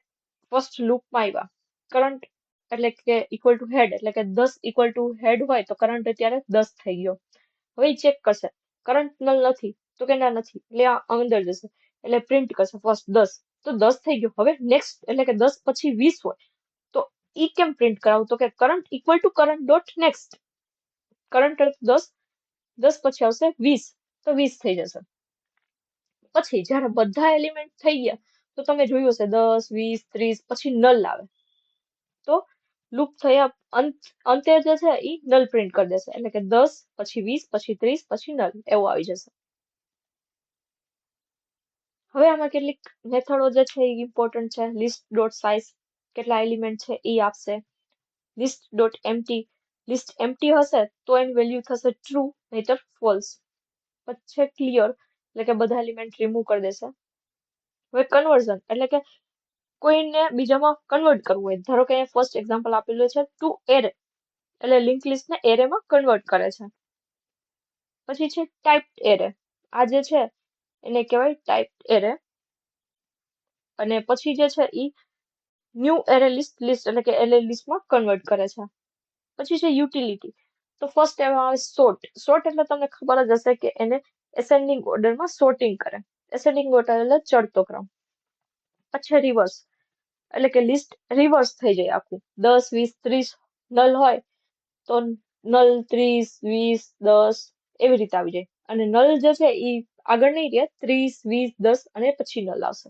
ફર્સ્ટ લૂપમાં આવ્યા કરંટ એટલે કે ઇક્વલ ટુ હેડ એટલે કે 10 ઇક્વલ ટુ હેડ હોય તો કરંટ અત્યારે 10 થઈ ગયો. હવે ચેક કરશે કરંટ નલ નથી તો કે ના નથી એટલે આ અંદર જશે એટલે પ્રિન્ટ કરશે ફર્સ્ટ 10 તો 10 થઈ ગયો. હવે નેક્સ્ટ એટલે કે 10 પછી 20 હોય તો ઈ કેમ પ્રિન્ટ કરાવું તો કે current equal to current dot next. Current 10 10 પછી આવશે 20 તો 20 થઈ જશે. પછી જ્યારે બધા એલિમેન્ટ થઈ ગયા તો તમે જોયું હશે 10 20 30 પછી નલ આવે તો લૂપ થયા અંતે જે છે એ નલ પ્રિન્ટ કરી દેશે એટલે કે 10 પછી 20 પછી 30 પછી નલ એવું આવી જશે. હવે આમાં કેટલીક મેથડો જે છે એ ઇમ્પોર્ટન્ટ છે. લિસ્ટ ડોટ સાઇઝ કેટલા એલિમેન્ટ છે એ આપશે. List dot empty list empty હશે તો એની વેલ્યુ થશે ટ્રુ નહીતર ફોલ્સ. પછી ક્લિયર એટલે કે બધા એલિમેન્ટ રિમૂવ કરી દેશે. હવે કન્વર્ઝન એટલે કે કોઈને બીજામાં કન્વર્ટ કરવું હોય, ધારો કે અહીંયા ફર્સ્ટ એક્ઝામ્પલ આપેલું છે ટુ એરે એટલે લિંક લિસ્ટને એરેમાં કન્વર્ટ કરે છે. પછી છે ટાઈપ્ડ એરે, આ જે છે એને કહેવાય ટાઈપ્ડ એરે. અને પછી જે છે એ ન્યૂ એરે લિસ્ટ એટલે કે એરે લિસ્ટમાં કન્વર્ટ કરે છે. પછી છે યુટિલિટી. તો ફર્સ્ટ એમાં આવે સોર્ટ એટલે તમને ખબર જ હશે કે એને એસેન્ડિંગ ઓર્ડરમાં સોર્ટિંગ કરે. એસેન્ડિંગ ઓર્ડર એટલે ચડતો ક્રમ. પછી રિવર્સ એટલે કે લિસ્ટ રિવર્સ થઈ જાય આખું 10 20 30 નલ હોય તો નલ 30 20 10 એવી રીતે આવી જાય અને નલ જે છે એ આગળ નહીં રહે 30 20 10 અને પછી નલ આવશે.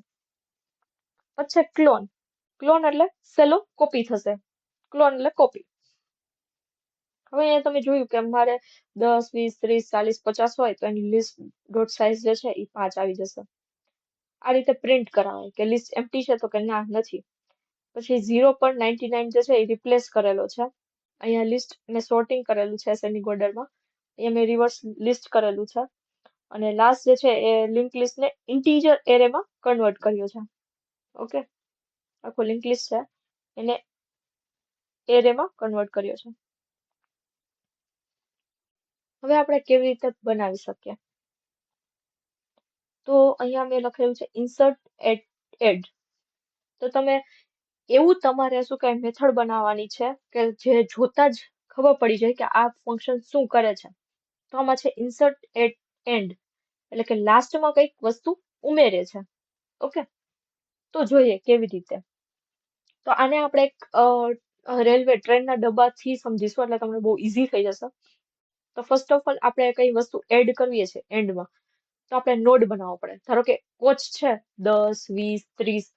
પછી ક્લોન એટલે સેલો કોપી થશે. ક્લોન એટલે કોપી. હવે અહીંયા તમે જોયું કે અમારે 10 20 30 40 50 હોય તો એની લિસ્ટ ડોટ સાઇઝ જે છે એ 5 આવી જશે. આ રીતે પ્રિન્ટ કરાવે કે લિસ્ટ એમ્પ્ટી છે તો કે ના નથી. પછી 0 પર 99 જે છે એ રિપ્લેસ કરેલો છે. અહીંયા લિસ્ટ મેં સોર્ટિંગ કરેલું છે એસેન્ડિંગ ઓર્ડરમાં. અહીંયા મેં રિવર્સ લિસ્ટ કરેલું છે અને લાસ્ટ જે છે એ લિંક લિસ્ટને ઇન્ટીજર એરેમાં કન્વર્ટ કર્યો છે. ઓકે, આખો લિંક લિસ્ટ છે એને એરેમાં કન્વર્ટ કર્યો છે. હવે આપણે કેવી રીતે બનાવી શકીએ? તો અહીંયા મેં લખેલું છે ઇન્સર્ટ એડ. તો તમે એવું તમારે શું કઈ મેથડ બનાવવાની છે કે જે જોતા જ ખબર પડી જાય કે આ ફંક્શન શું કરે છે. તો આમાં છે ઇન્સર્ટ એટ એન્ડ, એટલે કે લાસ્ટમાં કઈક વસ્તુ ઉમેરે છે. ઓકે, તો જોઈએ કેવી રીતે. તો આને આપણે એક રેલવે ટ્રેનના ડબ્બાથી સમજીશું એટલે તમને બહુ ઈઝી થઈ જશે. તો ફર્સ્ટ ઓફ ઓલ આપણે કઈ વસ્તુ એડ કરવીએ છીએ એન્ડમાં, તો આપણે નોડ બનાવવો પડે. ધારો કે કોચ છે 10, 20, 30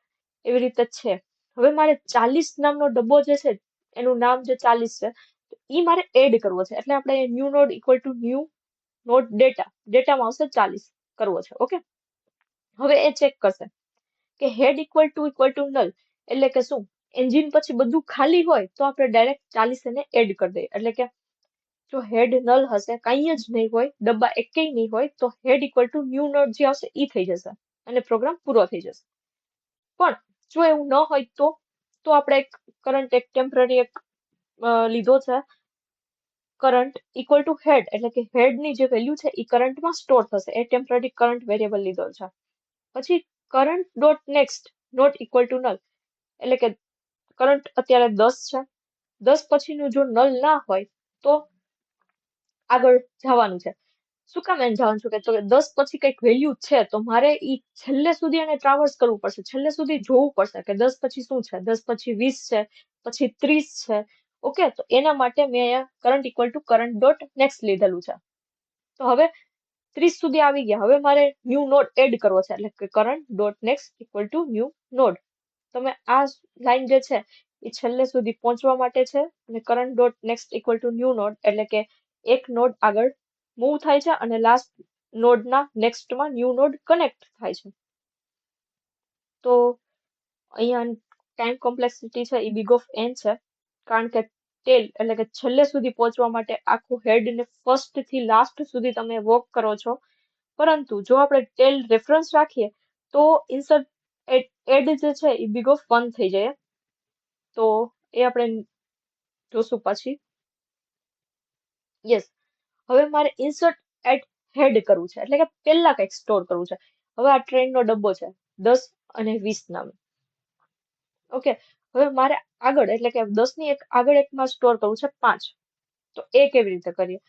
એવી રીતે છે. હવે મારે 40 નામનો ડબ્બો જે છે એનું નામ જે 40 છે એ મારે એડ કરવો છે. એટલે આપણે new node equal to new node ડેટામાં આવશે 40 કરવો છે. ઓકે, હવે એ ચેક કરશે કે હેડ ઇક્વલ ટુ નલ, એટલે કે શું એન્જિન પછી બધું ખાલી હોય તો આપણે ડાયરેક્ટ 40 એને એડ કરી દઈએ. એટલે કે જો હેડ નલ હશે, કંઈ જ નહીં હોય, ડબ્બા એકેય નહીં હોય, તો head equal to new node જે આવશે એ થઈ જશે અને પ્રોગ્રામ પૂરો થઈ જશે. પણ જો એવું ન હોય તો આપણે એક કરંટ એક ટેમ્પરરી એક લીધો છે કરંટ ઇક્વલ ટુ હેડ, એટલે કે હેડની જે વેલ્યુ છે એ કરંટમાં સ્ટોર થશે. એ ટેમ્પરરી કરંટ વેરિયેબલ લીધો છે. પછી current dot next not equal to null, એટલે કે કરંટ અત્યારે 10 છે, 10 પછીનું જો નલ ના હોય તો આગળ જવાનું છે. શું કામ એમ જવાનું છું કે તો 10 પછી કંઈક વેલ્યુ છે તો મારે ઈ છેલ્લે સુધી એને ટ્રાવર્સ કરવું પડશે, છેલ્લે સુધી જોવું પડશે કે 10 પછી શું છે, 10 પછી 20 છે, પછી 30 છે. ઓકે, તો એના માટે મેં અહીંયા current equal to current dot next લીધેલું છે. તો હવે 30 સુધી આવી ગયા. હવે મારે ન્યુ નોડ એડ કરવો છે, એટલે કે current dot next equal to new node. તમે આ લાઈન જે છે એ છેલ્લે સુધી પહોંચવા માટે છે અને current dot next equal to new node, એટલે કે એક નોડ આગળ મૂવ થાય છે અને લાસ્ટ નોડના નેક્સ્ટમાં ન્યુ નોડ કનેક્ટ થાય છે. તો અહીંયા ટાઈમ કોમ્પ્લેક્સિટી છે એ બિગ ઓફ n છે, કારણ કે ટેલ એટલે કે છેલ્લે સુધી પહોંચવા માટે આખું હેડ ને ફર્સ્ટ થી લાસ્ટ સુધી તમે વોક કરો છો. પરંતુ જો આપણે ટેલ રેફરન્સ રાખીએ તો ઇન્સર્ટ એડ જે છે એ બિગ ઓફ 1 થઈ જાય. તો એ આપણે જોશું પછી. યસ, હવે મારે ઇન્સર્ટ એટ હેડ કરવું છે, એટલે કે પહેલા કંઈક સ્ટોર કરવું છે. હવે આ ટ્રેનનો ડબ્બો છે 10 અને 20 નામ. ઓકે, હવે મારે આગળ એટલે કે 10 ની એક આગળ એકમાં સ્ટોર કરવું છે 5. તો એ કેવી રીતે કરીએ?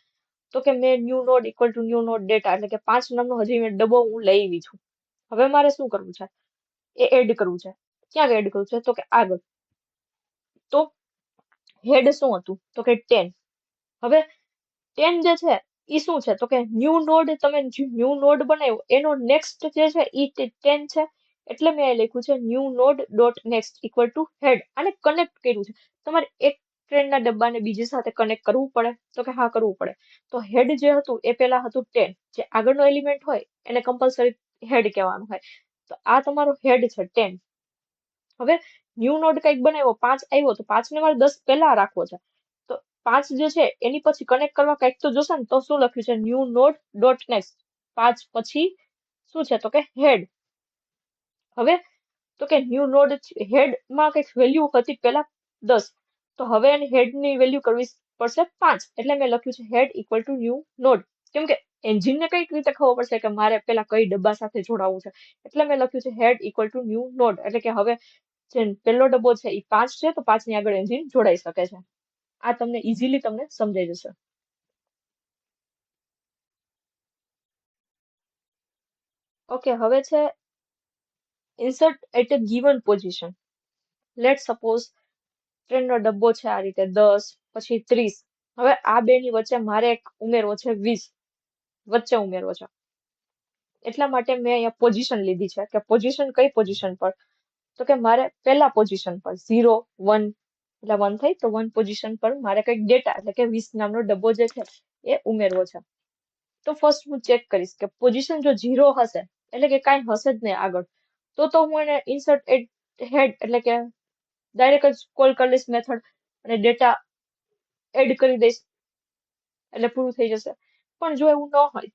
તો કે મેં new node equal to new node data, એટલે કે 5 નામનો હજી મેં ડબ્બો હું લઈ આવી છું. હવે મારે શું કરવું છે? એ એડ કરવું છે. ક્યાં એડ કરવું છે? તો કે આગળ. તો હેડ શું હતું? તો કે 10. હવે 10 જે છે એ શું છે? તો કે ન્યુ નોડ, તમે ન્યુ નોડ બનાવ્યો એનો નેક્સ્ટ જે છે એ 10 છે. એટલે મેં લખ્યું છે new node dot next equal to head. આને કનેક્ટ કર્યું છે. તમારે એક ટ્રેનના ડબ્બાને બીજી સાથે કનેક્ટ કરવું પડે? તો કે હા, કરવું પડે. તો હેડ જે હતું એ પેલા હતું 10, જે આગળનો એલિમેન્ટ હોય એને કમ્પલસરી હેડ કહેવાનું હોય. તો આ તમારો હેડ છે 10. હવે ન્યુ નોડ કંઈક બનાવ્યો 5 આવ્યો તો 5 ને મારે 10 પહેલા રાખવો છે. તો 5 જે છે એની પછી કનેક્ટ કરવા કંઈક તો જોશે ને. તો શું લખ્યું છે? New node dot next. 5 પછી શું છે? તો કે હેડ. હવે તો કે ન્યુ નોડ હેડમાં કંઈક વેલ્યુ હતી પહેલા 10, તો હવે એની હેડની વેલ્યુ કરવી પડશે 5. એટલે મેં લખ્યું છે head equal to new node. કેમ કે એન્જિનને કઈક રીતે ખબર પડશે કે મારે પેલા કઈ ડબ્બા સાથે જોડાવવું છે. એટલે મેં લખ્યું છે head equal to new node, એટલે કે હવે જે પહેલો ડબ્બો છે એ 5 છે તો 5 ની આગળ એન્જિન જોડાઈ શકે છે. આ તમને ઇઝીલી તમને સમજાઈ જશે. ઓકે, હવે છે insert at a given position. Let suppose ટ્રેનનો ડબ્બો છે આ રીતે 10 પછી 30. હવે આ બે ની વચ્ચે મારે એક ઉમેરવો છે 20, વચ્ચે ઉમેરવો છે. એટલા માટે મેં અહીંયા પોઝિશન લીધી છે કે પોઝિશન કઈ પોઝિશન પર? તો કે મારે પહેલા પોઝિશન પર 0, 1, એટલે 1 થઈ તો 1 પોઝિશન પર મારે કંઈક ડેટા એટલે કે 20 નામનો ડબ્બો જે છે એ ઉમેરવો છે. તો ફર્સ્ટ હું ચેક કરીશ કે પોઝિશન જો 0 હશે એટલે કે કાંઈ હશે જ નહીં આગળ, તો હું એને ઇન્સર્ટ હેડ એટલે કે ડાયરેક્ટ જ કોલ કરી લઈશ મેથડ અને ડેટા એડ કરી દઈશ એટલે પૂરું થઈ જશે. પણ જો એવું ન હોય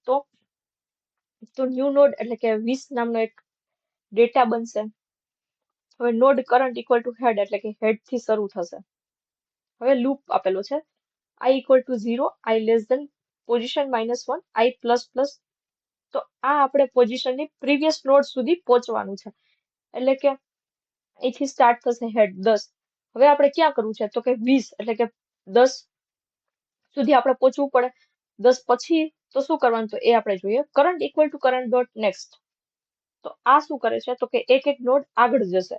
તો ન્યુ નોડ એટલે કે 20 નામનો એક ડેટા બનશે. હવે નોડ કરંટ ઇક્વલ ટુ હેડ એટલે કે હેડ થી શરૂ થશે. હવે લૂપ આપેલો છે I equal to 0, I less than position -1, I plus plus. તો આ આપણે પોઝિશનની પ્રીવિયસ નોડ સુધી પહોંચવાનું છે. એટલે કે અહીંથી સ્ટાર્ટ થશે હેડ 10. હવે આપણે ક્યાં કરવું છે તો કે 20, એટલે કે 10 સુધી આપણે પહોંચવું પડે. 10 પછી તો શું કરવાનું તો એ આપણે જોઈએ. Current equal to current dot next. તો આ શું કરે છે તો કે એક નોડ આગળ જશે.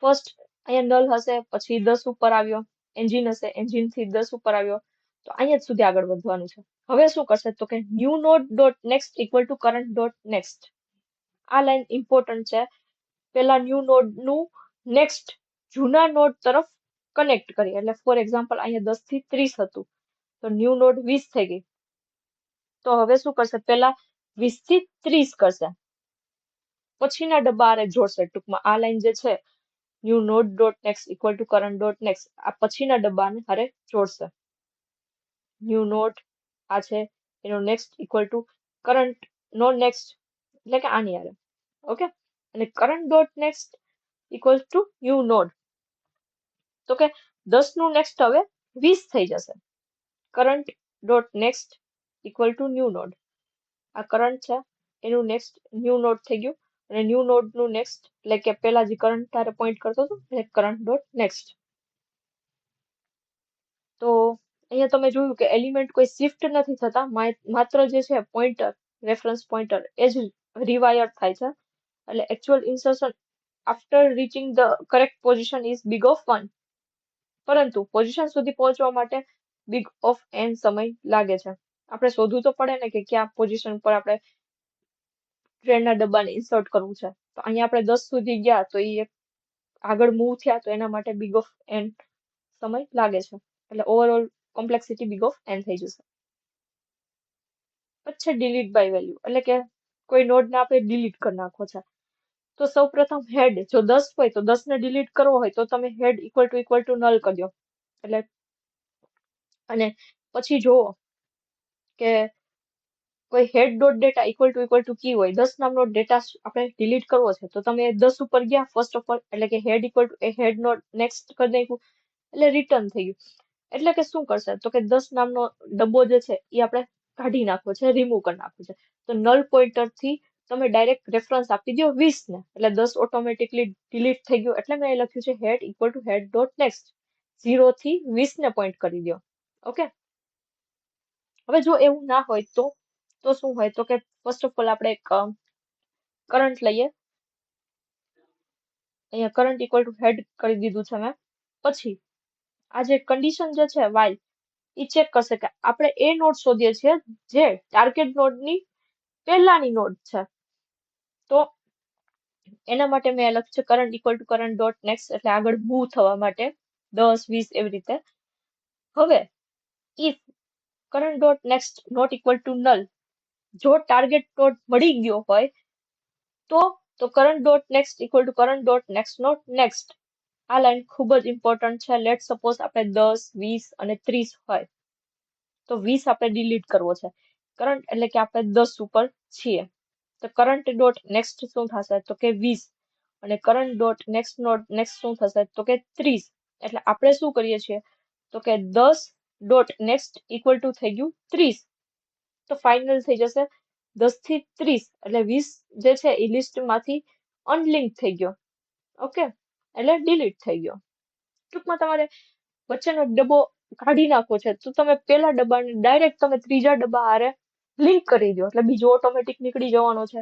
ફર્સ્ટ અહીંયા નલ હશે, પછી 10 ઉપર આવ્યો, એન્જિન હશે, એન્જિન થી 10 ઉપર આવ્યો, તો અહીંયા સુધી આગળ વધવાનું છે. હવે શું કરશે તો કે new node dot next equal to current dot next. આ લાઈન ઇમ્પોર્ટન્ટ છે. પેલા ન્યુ નોડ નું નેક્સ્ટ જૂના નોડ તરફ કનેક્ટ કરીએ. એટલે ફોર એક્ઝામ્પલ અહીંયા 10 થી 30 હતું, તો ન્યુ નોડ 20 થઈ ગઈ. તો હવે શું કરશે, પેલા 20 થી 30 કરશે, પછીના ડબ્બા આરે જોડશે. ટૂંકમાં આ લાઈન જે છે new node dot next equal to current dot next, આ પછીના ડબ્બાને હારે જોડશે. ન્યુ નોડ આ છે એનો નેક્સ્ટ ઇક્વલ ટુ કરંટ નો નેક્સ્ટ, એટલે કે આની હારે. ઓકે, અને current dot next equal to new node. તો કે 10 નું નેક્સ્ટ હવે 20 થઈ જશે. Current dot next equal to new node. આ કરંટ છે એનું નેક્સ્ટ ન્યુ નોડ થઈ ગયું, અને ન્યુ નોડ નું નેક્સ્ટ એટલે કે પેલા જે કરંટ તારે પોઈન્ટ કરતો હતો એટલે કરંટ ડોટ નેક્સ્ટ. તો અહીંયા તમે જોયું કે એલિમેન્ટ કોઈ શિફ્ટ નથી થતા, માત્ર જે છે પોઈન્ટર, રેફરન્સ પોઈન્ટર એ જ રિવાયર થાય છે. એટલે actual insertion after reaching the correct position is big of 1, પરંતુ પોઝિશન સુધી પહોંચવા માટે બિગ ઓફ n સમય લાગે છે. આપણે શોધવું તો પડે ને કે ક્યાં પોઝિશન પર આપણે ટ્રેનના ડબ્બાને ઇન્સર્ટ કરવું છે. તો અહીંયા આપણે 10 સુધી ગયા તો એ આગળ મૂવ થયા, તો એના માટે બિગ ઓફ n સમય લાગે છે. એટલે overall complexity big of n થઈ જશે. પછી ડિલીટ બાય વેલ્યુ, એટલે કે કોઈ નોડને આપણે ડિલીટ કરી નાખવો છે. તો સૌપ્રથમ હેડ જો 10 હોય તો 10 ને ડિલીટ કરવો હોય તો તમે હેડ ઇક્વલ ટુ નલ કરી દો. એટલે અને પછી જુઓ કે કોઈ હેડ ડોટ ડેટા ઇક્વલ ટુ કી હોય, 10 નામનો ડેટા આપણે ડિલીટ કરવો છે, તો તમે 10 ઉપર ગયા ફર્સ્ટ ઓફ ઓલ, એટલે કે head equal to head dot next કરી નાખ્યું, એટલે રિટર્ન થઈ ગયું. એટલે કે શું કરશે તો કે 10 નામનો ડબ્બો જે છે એ આપણે કાઢી નાખવો છે, રિમૂવ કરી નાખવો છે. તો નલ પોઈન્ટર થી તમે ડાયરેક્ટ રેફરન્સ આપી દો 20 ને, એટલે 10 ઓટોમેટિકલી ડિલીટ થઈ ગયું. એટલે મેં લખ્યું છે head equal to head dot next, 0 થી 20 ને પોઈન્ટ કરી દો. ઓકે, હવે જો એવું ના હોય તો શું હોય તો કે ફર્સ્ટ ઓફ ઓલ આપણે કરંટ લઈએ. અહીંયા કરંટ ઇક્વલ ટુ હેડ કરી દીધું છે મેં. પછી આ જે કન્ડિશન જે છે વાઇલ, એ ચેક કરશે કે આપણે એ નોડ શોધીએ છીએ જે ટાર્ગેટ નોડની પહેલાની નોડ છે. તો એના માટે મેં લખ્યું છે current equal to current dot next, એટલે આગળ મૂવ થવા માટે 10, 20 એવી રીતે. હવે if current dot next not equal to null, જો ટાર્ગેટ નોડ મળી ગયો હોય તો current dot next equal to current dot next not next. આ લાઈન ખૂબ જ ઇમ્પોર્ટન્ટ છે. લેટ સપોઝ આપણે 10, 20 અને 30 હોય તો 20 આપણે ડિલીટ કરવો છે. કરંટ એટલે કે આપણે 10 ઉપર છીએ, તો કરંટ ડોટ નેક્સ્ટ શું થશે તો કે 20, અને current dot next not next શું થશે તો કે 30. એટલે આપણે શું કરીએ છીએ તો કે 10 ડોટ નેક્સ્ટ ઇક્વલ ટુ થઈ ગયું 30. તો ફાઇનલ થઈ જશે 10 થી 30, એટલે 20 જે છે એ લિસ્ટમાંથી અનલિંક થઈ ગયો. ઓકે, એટલે ડિલીટ થઈ ગયો. ટૂંકમાં તમારે વચ્ચેનો ડબ્બો કાઢી નાખવો છે તો તમે પેલા ડબ્બાને ડાયરેક્ટ તમે ત્રીજા ડબ્બા હારે લિંક કરી દો, એટલે બીજો ઓટોમેટિક નીકળી જવાનો છે.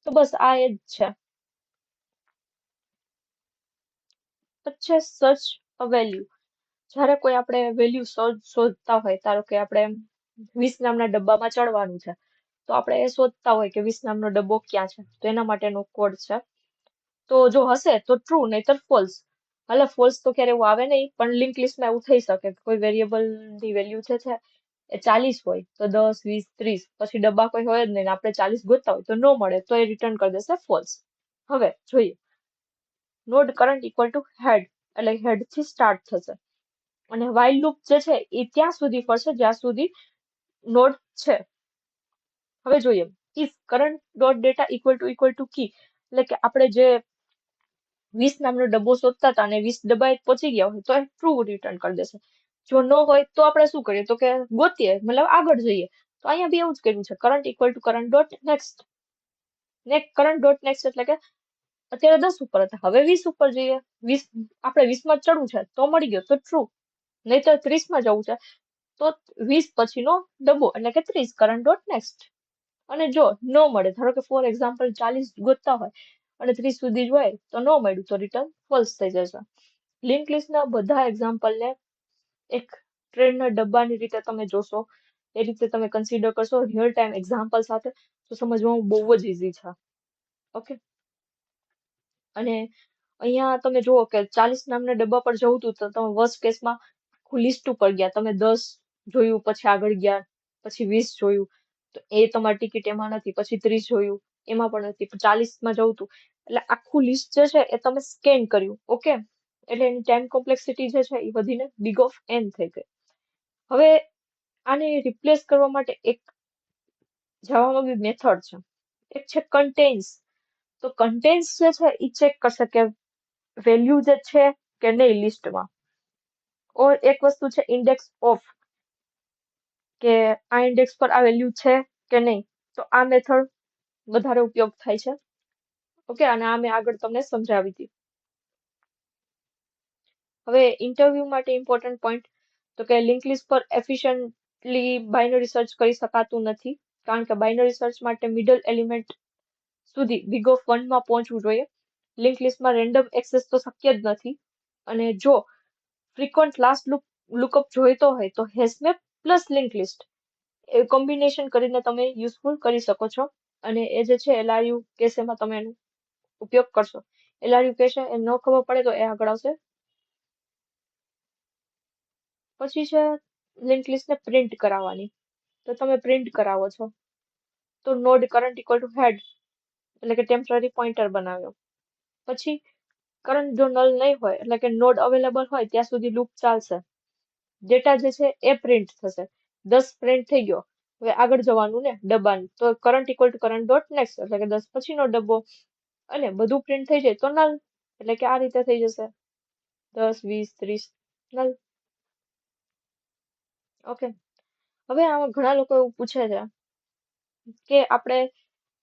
તો બસ આ એ જ છે. પછી સર્ચ અ વેલ્યુ. જ્યારે કોઈ આપણે વેલ્યુ શોધતા હોય, ધારો કે આપણે 20 નામના ડબ્બામાં ચડવાનું છે, તો આપણે એ શોધતા હોય કે 20 નામનો ડબ્બો ક્યાં છે, તો એના માટેનો કોડ છે. તો જો હશે તો ટ્રુ, નહીતર ફોલ્સ. એટલે ફોલ્સ તો ક્યારે એવું આવે નહીં, પણ લિંક લિસ્ટમાં એવું થઈ શકે કે કોઈ વેરિયેબલની વેલ્યુ છે એ 40 હોય તો 10, 20, 30 પછી ડબ્બા કોઈ હોય જ નહીં, આપણે 40 ગોતતા હોય તો ન મળે તો એ રિટર્ન કરી દેશે ફોલ્સ. હવે જોઈએ નોડ કરંટ ઇક્વલ ટુ હેડ, એટલે હેડ થી સ્ટાર્ટ થશે, અને વાઇલ લૂપ જે છે એ ત્યાં સુધી ફરશે જ્યાં સુધી નોડ છે. હવે જોઈએ if current dot data equal to key, એટલે કે આપણે જે 20 નામનો ડબ્બો શોધતા હતા અને 20 ડબ્બાએ પહોંચી ગયા હોય તો એ ટ્રુ રિટર્ન કરી દેશે. જો ન હોય તો આપણે શું કરીએ તો કે ગોતીએ, મતલબ આગળ જઈએ. તો અહીંયા બી એવું જ કર્યું છે, current equal to current dot next. Current dot next એટલે કે અત્યારે 10 ઉપર હતા, હવે 20 ઉપર જઈએ. 20 આપણે 20 માં ચડવું છે તો મળી ગયો તો ટ્રુ, નહીતર 30 માં જવું છે તો 20 પછીનો ડબ્બો એટલે કે 30, કરંટ ડોટ નેક્સ્ટ. અને જો ન મળે, ધારો કે ફોર એક્ઝામ્પલ 40 ગોતતા હોય અને 30 સુધી જ હોય તો ન મળ્યું તો રિટર્ન ફોલ્સ થઈ જશે. લિંક લિસ્ટના બધા એક્ઝામ્પલને એક ટ્રેનના ડબ્બાની રીતે તમે જોશો, એ રીતે તમે કન્સિડર કરશો રિયલ ટાઈમ એક્ઝામ્પલ સાથે, તો સમજવામાં બહુ જ ઇઝી છે. ઓકે, અને અહીંયા તમે જુઓ કે 40 નામના ડબ્બા પર જવું હતું તો તમે વર્સ્ટ કેસમાં આખું લિસ્ટ ઉપર ગયા, તમે 10 જોયું, પછી આગળ ગયા, પછી 20 જોયું, તો એ તમારી ટિકિટ એમાં નથી, પછી 30 જોયું, એમાં પણ નથી, 40 માં જવું હતું, એટલે આખું લિસ્ટ જે છે એ તમે સ્કેન કર્યું. ઓકે, એટલે એની ટાઈમ કોમ્પ્લેક્સિટી જે છે એ વધીને બિગ ઓફ n થઈ ગઈ. હવે આને રિપ્લેસ કરવા માટે એક જાવામાં બી મેથડ છે, એક છે કન્ટેન્સ. તો કન્ટેન્સ જે છે એ ચેક કરશે કે વેલ્યુ જે છે કે નહીં લિસ્ટમાં. ઓર એક વસ્તુ છે ઇન્ડેક્સ ઓફ, કે આ ઇન્ડેક્સ પર આ વેલ્યુ છે કે નહીં. તો આ મેથડ વધારે ઉપયોગ થાય છે. ઓકે, અને આ મેં આગળ તમને સમજાવી હતી. હવે ઇન્ટરવ્યુ માટે ઇમ્પોર્ટન્ટ પોઈન્ટ, તો કે લિંક લિસ્ટ પર એફિશિયન્ટલી બાઇનરી સર્ચ કરી શકાતું નથી, કારણ કે બાઇનરી સર્ચ માટે મિડલ એલિમેન્ટ સુધી બિગ ઓફ 1 માં પહોંચવું જોઈએ. લિંક લિસ્ટમાં રેન્ડમ એક્સેસ તો શક્ય જ નથી. અને જો ફ્રીક્વન્ટ લાસ્ટ લુકઅપ જોઈતો હોય તો હેશમેપ પ્લસ લિંક લિસ્ટ એ કોમ્બિનેશન કરીને તમે યુઝફુલ કરી શકો છો. અને એ જે છે LRU કેસ, એમાં તમે એનો ઉપયોગ કરશો. LRU કેસ એ ન ખબર પડે તો એ આગળ આવશે. પછી છે લિંક લિસ્ટને પ્રિન્ટ કરાવવાની. તો તમે પ્રિન્ટ કરાવો છો તો નોડ કરંટ ઇક્વલ ટુ હેડ એટલે કે ટેમ્પરરી પોઇન્ટર બનાવ્યો. પછી કરંટ જો નલ નહીં હોય એટલે કે નોડ અવેલેબલ હોય ત્યાં સુધી લૂપ ચાલશે. ડેટા જે છે એ પ્રિન્ટ થશે. 10 પ્રિન્ટ થઈ ગયો, હવે આગળ જવાનું ને ડબ્બાનું, તો current equal to current dot next એટલે કે 10 પછીનો ડબ્બો, અને બધું પ્રિન્ટ થઈ જાય તો નલ, એટલે કે આ રીતે થઈ જશે 10, 20, 30 નલ. ઓકે, હવે આમાં ઘણા લોકો એવું પૂછે છે કે આપણે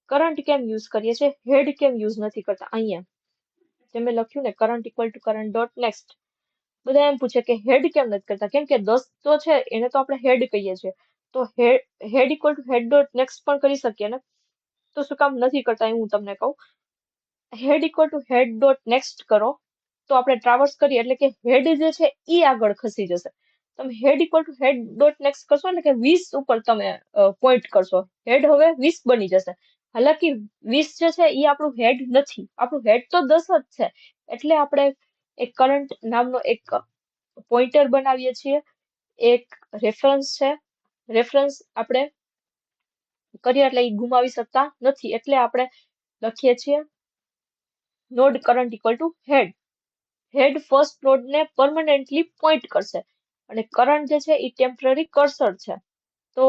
કરંટ કેમ યુઝ કરીએ છીએ, હેડ કેમ યુઝ નથી કરતા. અહીંયા જે મેં લખ્યું ને current equal to current dot next, બધા એમ પૂછે કે હેડ કેમ નથી કરતા, કેમ કે 10 તો છે એને તો આપણે હેડ કહીએ છીએ, તો head equal to head dot next પણ કરી શકીએ ને, તો શું કામ નથી કરતા એ હું તમને કહું. Head equal to head dot next કરો તો આપણે ટ્રાવર્સ કરીએ એટલે કે હેડ જે છે એ આગળ ખસી જશે. તમે head equal to head dot next કરશો એટલે કે 20 ઉપર તમે પોઈન્ટ કરશો, હેડ હવે 20 બની જશે. હાલાકી 20 જે છે એ આપણું હેડ નથી, આપણું હેડ તો 10 જ છે. એટલે આપણે એક કરંટ નામનો એક પોઈન્ટર બનાવીએ છીએ, એક રેફરન્સ છે. રેફરન્સ આપણે કરીએ એટલે એ ગુમાવી શકતા નથી, એટલે આપણે લખીએ છીએ node current equal to head. Head first નોડને પરમનન્ટલી પોઈન્ટ કરશે, અને કરંટ જે છે એ ટેમ્પરરી કર્સર છે. તો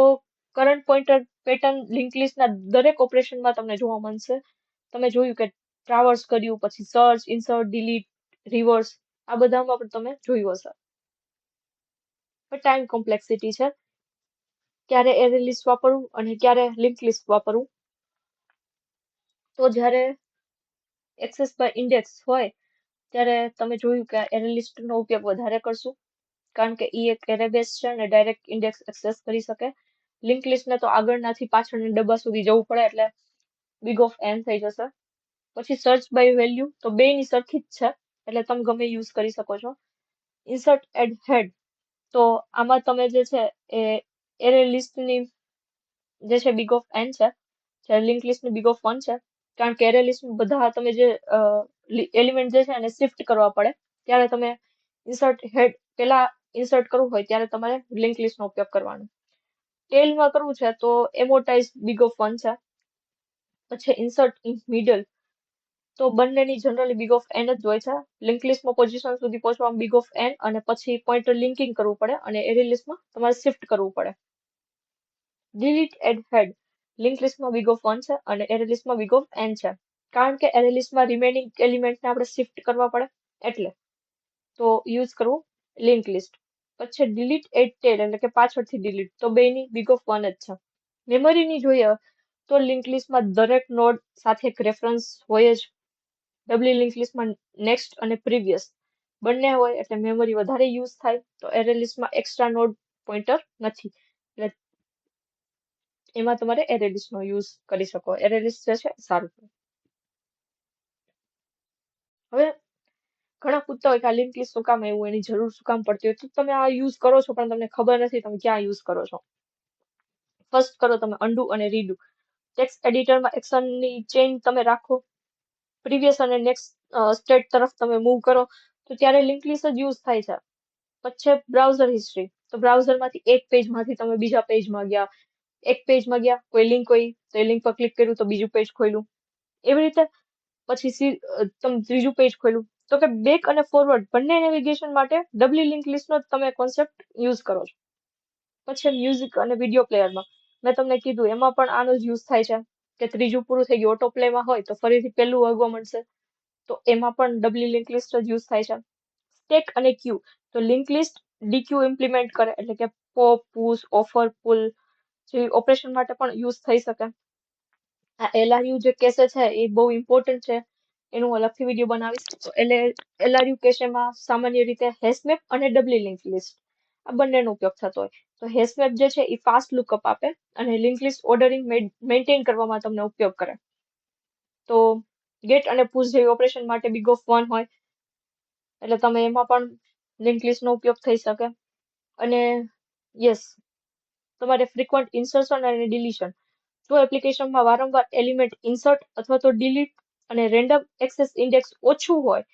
કરંટ પોઈન્ટર પેટર્ન લિંક લિસ્ટના દરેક ઓપરેશનમાં તમને જોવા મળશે. તમે જોયું કે ટ્રાવર્સ કર્યું, પછી સર્ચ, ઇન્સર્ટ, ડિલીટ, રિવર્સ, આ બધામાં પણ તમે જોયું હશે. ટાઈમ કોમ્પ્લેક્સિટી છે, ક્યારે એરે લિસ્ટ વાપરવું અને ક્યારે લિંક લિસ્ટ વાપરવું. તો જ્યારે એક્સેસ બાય ઇન્ડેક્સ હોય ત્યારે તમે જોયું કે એરે લિસ્ટનો ઉપયોગ વધારે કરશું, કારણ કે એ એક એરે બેઝ છે અને ડાયરેક્ટ ઇન્ડેક્સ એક્સેસ કરી શકે. લિંક લિસ્ટને તો આગળનાથી પાછળના ડબ્બા સુધી જવું પડે એટલે બિગ ઓફ n થઈ જશે. પછી સર્ચ બાય વેલ્યુ, તો બેની સરખી જ છે એટલે તમે ગમે યુઝ કરી શકો છો. ઇન્સર્ટ એડ હેડ, તો આમાં તમે જે છે એ એરે લિસ્ટની જે છે બિગ ઓફ n છે, જ્યારે લિંક લિસ્ટની બિગ ઓફ 1 છે, કારણ કે એરે લિસ્ટ બધા તમે જે એલિમેન્ટ જે છે એને શિફ્ટ કરવા પડે, ત્યારે તમે ઇન્સર્ટ હેડ પેલા ઇન્સર્ટ કરવું હોય ત્યારે તમારે લિંક લિસ્ટનો ઉપયોગ કરવાનો. ટેલમાં કરવું છે તો એમોટાઇઝ બિગ ઓફ 1 છે. પછી ઇન્સર્ટ ઇન મિડલ, તો બંનેની જનરલી બિગ ઓફ n જ હોય છે. લિંક લિસ્ટમાં પોઝિશન સુધી પહોંચવામાં બિગ ઓફ n, અને પછી પોઇન્ટર લિંકિંગ કરવું પડે, અને એરે લિસ્ટમાં તમારે શિફ્ટ કરવું પડે. ડિલીટ એડ હેડ, લિંક લિસ્ટમાં બિગ ઓફ 1 છે અને એરે લિસ્ટમાં બિગ ઓફ n છે, કારણ કે એરે લિસ્ટમાં રિમેનિંગ એલિમેન્ટને આપણે શિફ્ટ કરવા પડે એટલે. તો યુઝ કરવું લિંક લિસ્ટ. પછી ડિલીટ એટ ટેલ એટલે કે પાછળથી ડિલીટ, તો બેની big of 1 જ છે. મેમરીની જોઈએ તો લિંક લિસ્ટમાં દરેક નોડ સાથે એક રેફરન્સ હોય જ. ડબલી લિંક લિસ્ટમાં નેક્સ્ટ અને પ્રીવિયસ બંને હોય એટલે મેમરી વધારે યુઝ થાય. તો એરે લિસ્ટમાં એક્સ્ટ્રા નોડ પોઇન્ટર નથી એટલે એમાં તમારે એરે લિસ્ટનો યુઝ કરી શકો. એરે લિસ્ટ જે છે સારું. હવે ઘણા પૂછતા હોય કે આ લિંક લિસ્ટ શું કામ એવું, એની જરૂર શું કામ પડતી હોય, તો તમે આ યુઝ કરો છો પણ તમને ખબર નથી તમે ક્યાં યુઝ કરો છો. ફર્સ્ટ કરો તમે અન્ડુ અને રીડુ. ટેક્સ્ટ એડિટરમાં એક્શનની ચેઇન તમે રાખો, પ્રીવિયસ અને નેક્સ્ટ સ્ટેટ તરફ તમે મૂવ કરો તો ત્યારે લિંક લિસ્ટ જ યુઝ થાય છે. પછી બ્રાઉઝર હિસ્ટ્રી, તો બ્રાઉઝરમાંથી એક પેજમાંથી તમે બીજા પેજમાં ગયા, એક પેજમાં ગયા, કોઈ લિંક હોય તો એ લિંક પર ક્લિક કર્યું તો બીજું પેજ ખોલ્યું, એવી રીતે પછી તમે ત્રીજું પેજ ખોલ્યું. તો કે બેક અને ફોરવર્ડ બંને નેવિગેશન માટે ડબલી લિંક લિસ્ટનો તમે કોન્સેપ્ટ યુઝ કરો છો. પછી મ્યુઝિક અને વિડીયો પ્લેયરમાં મેં તમને કીધું એમાં પણ આનો જ યુઝ થાય છે કે ત્રીજું પૂરું થઈ ગયું, ઓટો પ્લેમાં હોય તો ફરીથી પહેલું વાગવા મળશે, તો એમાં પણ ડબલી લિંક લિસ્ટ જ યુઝ થાય છે. સ્ટેક અને ક્યુ, તો લિંક લિસ્ટ ડીક્યુ ઇમ્પ્લિમેન્ટ કરે એટલે કે પોપ, પુશ, ઓફર, પુલ જેવી ઓપરેશન માટે પણ યુઝ થઈ શકે. આ એલઆરયુ જે કેસે છે એ બહુ ઇમ્પોર્ટન્ટ છે, એનું અલગથી વિડીયો બનાવીશ. તો એલઆરયુ કેસેમાં સામાન્ય રીતે હેશમેપ અને ડબલી લિંક લિસ્ટ આ બંનેનો ઉપયોગ થતો હોય. તો હેશમેપ જે છે એ ફાસ્ટ લુકઅપ આપે અને લિંક લિસ્ટ ઓર્ડરિંગ મેન્ટેન કરવામાં તમને ઉપયોગ કરે. તો ગેટ અને પુશ જેવી ઓપરેશન માટે big of 1 હોય એટલે તમે એમાં પણ લિંક લિસ્ટનો ઉપયોગ થઈ શકે. અને યસ, તમારે ફ્રીક્વન્ટ ઇન્સર્શન અને ડિલીશન, જો એપ્લિકેશનમાં વારંવાર એલિમેન્ટ ઇન્સર્ટ અથવા તો ડિલીટ અને રેન્ડમ એક્સેસ ઇન્ડેક્સ ઓછું હોય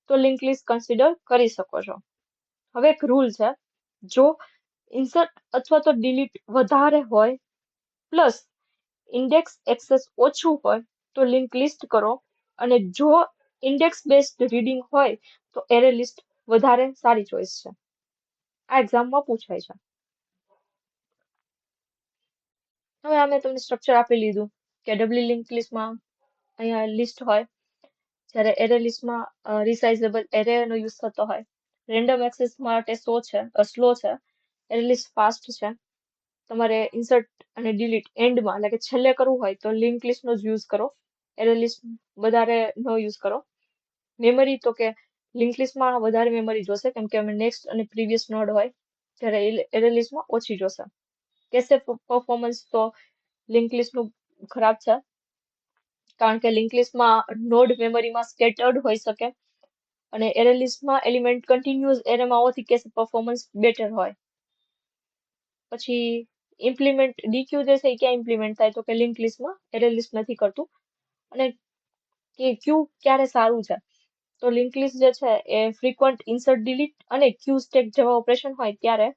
તો લિંક લિસ્ટ કન્સિડર કરી શકો છો. હવે એક રૂલ છે, જો ઇન્સર્ટ અથવા તો ડિલીટ વધારે હોય પ્લસ ઇન્ડેક્સ એક્સેસ ઓછું હોય તો લિંક લિસ્ટ કરો, અને જો ઇન્ડેક્સ બેઝડ રીડિંગ હોય તો એરે લિસ્ટ વધારે સારી ચોઇસ છે. આ એક્ઝામમાં પૂછાય છે. હવે આ મેં તમને સ્ટ્રક્ચર આપી લીધું કે ડબલી લિંક લિસ્ટમાં અહીંયા લિસ્ટ હોય, જ્યારે એરે લિસ્ટમાં રિસાઇઝેબલ એરેનો યુઝ થતો હોય. રેન્ડમ એક્સેસ માટે સ્લો છે, એરે લિસ્ટ ફાસ્ટ છે. તમારે ઇન્સર્ટ અને ડિલીટ એન્ડમાં એટલે કે છેલ્લે કરવું હોય તો લિંક લિસ્ટનો જ યુઝ કરો, એરે લિસ્ટ વધારે નો યુઝ કરો. મેમરી તો કે લિંક લિસ્ટમાં વધારે મેમરી જોશે કેમ કે નેક્સ્ટ અને પ્રીવિયસ નોડ હોય, જ્યારે એરે લિસ્ટમાં ઓછી જોશે. કેસે પરફોર્મન્સ તો લિંક લિસ્ટનું ખરાબ છે કારણ કે લિંક લિસ્ટમાં નોડ મેમરીમાં સ્કેટર્ડ હોઈ શકે અને એરે લિસ્ટમાં એલિમેન્ટ કન્ટિન્યુઅસ એરેમાં હોવાથી કેસે પરફોર્મન્સ બેટર હોય. પછી ઇમ્પ્લિમેન્ટ ડીક્યુ જે છે એ ક્યાં ઇમ્પ્લિમેન્ટ થાય તો કે લિંક લિસ્ટમાં, એરે લિસ્ટ નથી કરતું. અને કે ક્યુ ક્યારે સારું છે તો લિંક લિસ્ટ જે છે એ ફ્રીક્વન્ટ ઇન્સર્ટ ડિલીટ અને ક્યુ સ્ટેક જેવા ઓપરેશન હોય ત્યારે,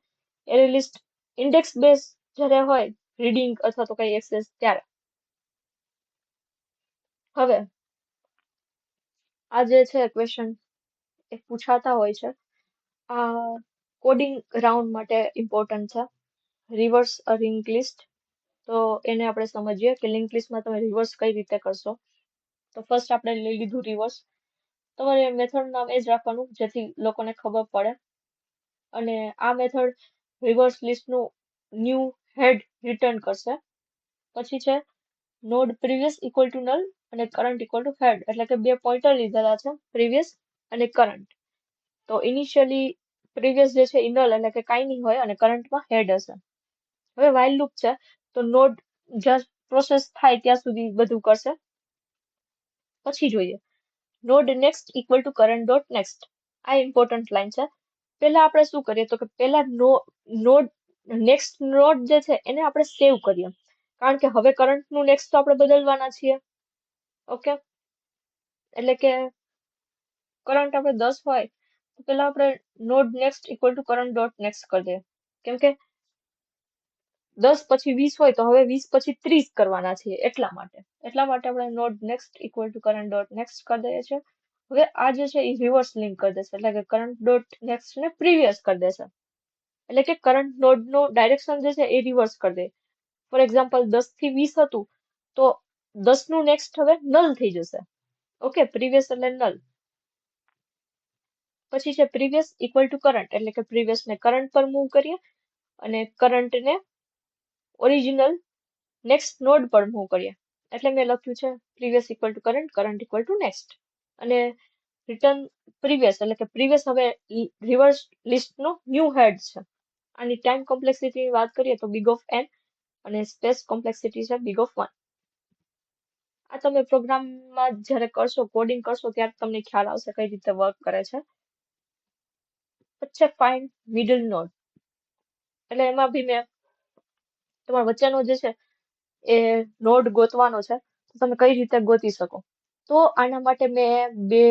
એરે લિસ્ટ ઇન્ડેક્સ બેઝ જ્યારે હોય રીડિંગ અથવા તો કઈ એક્સેસ ત્યારે. હવે આ જે છે ક્વેશ્ચન એ પૂછાતા હોય છે, આ કોડિંગ રાઉન્ડ માટે ઇમ્પોર્ટન્ટ છે. રિવર્સ અ લિંક લિસ્ટ, તો એને આપણે સમજીએ કે લિંક લિસ્ટમાં તમે રિવર્સ કઈ રીતે કરશો. તો ફર્સ્ટ આપણે લઈ લીધું રિવર્સ. તમારે મેથડ નામ એ જ રાખવાનું જેથી લોકોને ખબર પડે. અને આ મેથડ રિવર્સ લિસ્ટનું ન્યૂ હેડ રિટર્ન કરશે. પછી છે node previous equal to null અને કરંટ ઇક્વલ ટુ હેડ, એટલે કે બે પોઇન્ટર લીધેલા છે પ્રીવિયસ અને કરંટ. તો ઇનિશિયલી પ્રીવિયસ જે છે એ નલ એટલે કે કાંઈ નહીં હોય અને કરંટમાં હેડ હશે. હવે વાઇલ લૂપ છે તો નોડ જ્યાં પ્રોસેસ થાય ત્યાં સુધી બધું કરશે. પછી જોઈએ node next equal to current dot next. આ ઇમ્પોર્ટન્ટ લાઈન છે. પહેલા આપણે શું કરીએ તો કે પહેલા નોડ નેક્સ્ટ નોડ જે છે એને આપણે સેવ કરીએ કારણ કે હવે કરંટનું નેક્સ્ટ તો આપણે બદલવાના છીએ. ઓકે, એટલે કે કરંટ આપણે 10 હોય તો પહેલા આપણે node next equal to current dot next કરી દઈએ કેમ કે 10 પછી 20 હોય તો હવે 20 પછી 30 કરવાના છીએ એટલા માટે આપણે node next equal to current dot next કરી દઈએ છીએ. હવે આ જે છે એ રિવર્સ લિંક કરી દેશે એટલે કે કરંટ ડોટ નેક્સ્ટ ને પ્રીવિયસ કરી દેશે, એટલે કે કરંટ નોડનો ડાયરેક્શન જે છે એ રિવર્સ કરી દે. ફોર એક્ઝામ્પલ 10 થી 20 હતું તો 10 નું નેક્સ્ટ હવે નલ થઈ જશે. ઓકે, પ્રીવિયસ એટલે નલ. પછી છે પ્રીવિયસ ઇક્વલ ટુ કરંટ, એટલે કે પ્રીવિયસ ને કરંટ પર મૂવ કરીએ અને કરંટ ને ઓરિજિનલ નેક્સ્ટ નોડ પર મૂવ કરીએ. એટલે મેં લખ્યું છે previous equal to current, current equal two next. અને રિટર્ન પ્રીવિયસ, એટલે કે પ્રીવિયસ હવે રિવર્સ લિસ્ટનો ન્યૂ હેડ છે. આની ટાઈમ કોમ્પ્લેક્સિટીની વાત કરીએ તો big of n અને સ્પેસ કોમ્પ્લેક્સિટી છે big of 1. આ તમે પ્રોગ્રામમાં જ્યારે કરશો, કોડિંગ કરશો ત્યારે તમને ખ્યાલ આવશે કઈ રીતે વર્ક કરે છે. પછી ફાઇન્ડ મિડલ નોડ, એટલે એમાં બી મેં તમારા વચ્ચેનો જે છે એ નોડ ગોતવાનો છે, તો તમે કઈ રીતે ગોતી શકો. તો આના માટે મેં બે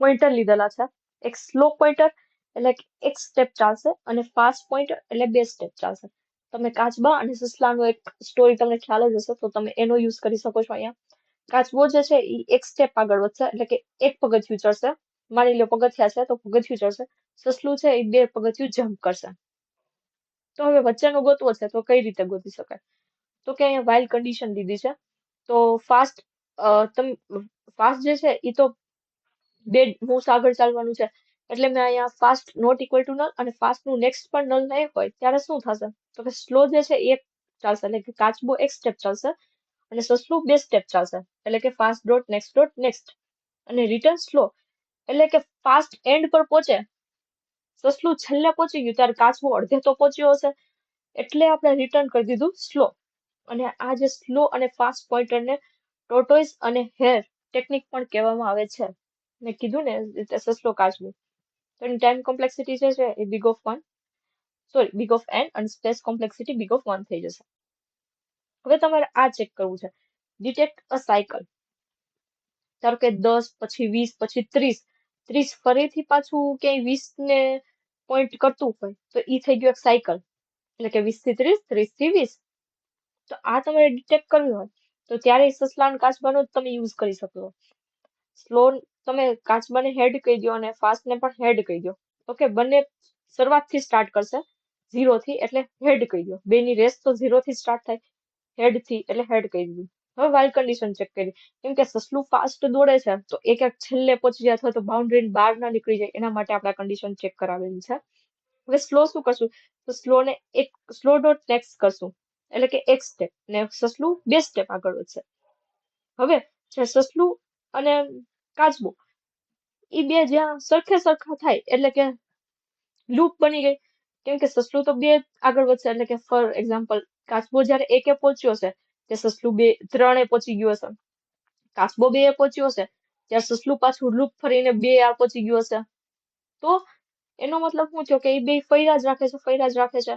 પોઈન્ટર લીધેલા છે. એક સ્લો પોઈન્ટર એટલે કે એક સ્ટેપ ચાલશે અને ફાસ્ટ પોઈન્ટર એટલે 2 સ્ટેપ ચાલશે. તમે કાચબા અને સસલાનો એક સ્ટોરી તમને ખ્યાલ જ હશે, તો તમે એનો યુઝ કરી શકો છો અહીંયા. કાચબો જે છે એ એક સ્ટેપ આગળ વધશે, એટલે કે એક પગથિયું ચડશે. માની લો પગથિયા છે તો પગથિયું ચડશે. સસલું છે એ 2 પગથિયું જમ્પ કરશે. તો હવે વચ્ચેનો ગોતવો છે તો કઈ રીતે ગોતી શકાય? તો કે અહીંયા વાઇલ કન્ડિશન દીધી છે. તો ફાસ્ટ જે છે એ તો 2 મૂવ્સ આગળ ચાલવાનું છે, એટલે મેં અહીંયા fast not equal to null અને ફાસ્ટ નું નેક્સ્ટ પણ નલ નહીં હોય ત્યારે શું થશે? તો કે સ્લો જે છે એક ચાલશે, એટલે કે કાચબો એક સ્ટેપ ચાલશે અને સસલું 2 સ્ટેપ ચાલશે, એટલે કે ફાસ્ટ ડોટ નેક્સ્ટ. અને રિટર્ન સ્લો, એટલે કે ફાસ્ટ એન્ડ પર પહોંચે, સસલું છેલ્લે પહોંચી ગયું ત્યારે કાચબો અડધે તો પહોંચ્યો હશે, એટલે આપણે રિટર્ન કરી દીધું સ્લો. અને આ જે સ્લો અને ફાસ્ટ પોઈન્ટરને ટોર્ટોઇઝ અને હેર ટેકનિક પણ કહેવામાં આવે છે. મેં કીધું ને રીતે સસલો કાચબો. તો એની ટાઈમ કોમ્પ્લેક્સિટી જે છે એ big of n અને સ્પેસ કોમ્પ્લેક્સિટી big of 1 થઈ જશે. હવે તમારે આ ચેક કરવું છે, ડિટેક્ટ અ સાયકલ. ધારો કે 10 પછી 20 પછી 30 ફરીથી પાછું ક્યાંય 20 ને પોઈન્ટ કરતું હોય તો ઈ થઈ ગયું એક સાયકલ, એટલે કે 20 થી 30, 30 થી 20. તો આ તમારે ડિટેક્ટ કરવી હોય તો ત્યારે સસલા અને કાચબાનો જ તમે યુઝ કરી શકો. સ્લો તમે કાચબાને હેડ કહી દો અને ફાસ્ટ ને પણ હેડ કહી દો. ઓકે, બંને શરૂઆતથી સ્ટાર્ટ કરશે 0 થી, એટલે હેડ કહી દો. બેની રેસ તો 0 થી સ્ટાર્ટ થાય, હેડ થી, એટલે હેડ કહી દીધું. હવે વાઇલ કન્ડિશન ચેક કરી, કેમ કે સસલું ફાસ્ટ દોડે છે તો એક છેલ્લે પહોંચી જાય અથવા તો બાઉન્ડ્રી બહાર ના નીકળી જાય, એના માટે આપણે કન્ડિશન ચેક કરાવેલી છે. હવે સ્લો શું કરશું? તો સ્લો ને એક સ્લો ડોટ નેક્સ્ટ કરશું, એટલે કે એક સ્ટેપ, ને સસલું 2 સ્ટેપ આગળ વધશે. હવે જે સસલું અને કાચબો એ બે જ્યાં સરખા થાય એટલે કે લૂપ બની ગઈ, કેમ કે સસલું તો 2 આગળ વધશે, એટલે કે ફોર એક્ઝામ્પલ કાચબો જ્યારે એકે પહોંચ્યો હશે તે સસલું 3 પહોંચી ગયું હશે. કાચબો 2 પહોંચ્યો હશે ત્યારે સસલું પાછું લૂપ ફરીને 2 પહોંચી ગયું હશે. તો એનો મતલબ શું થયો કે એ બે ફર્યા જ રાખે છે.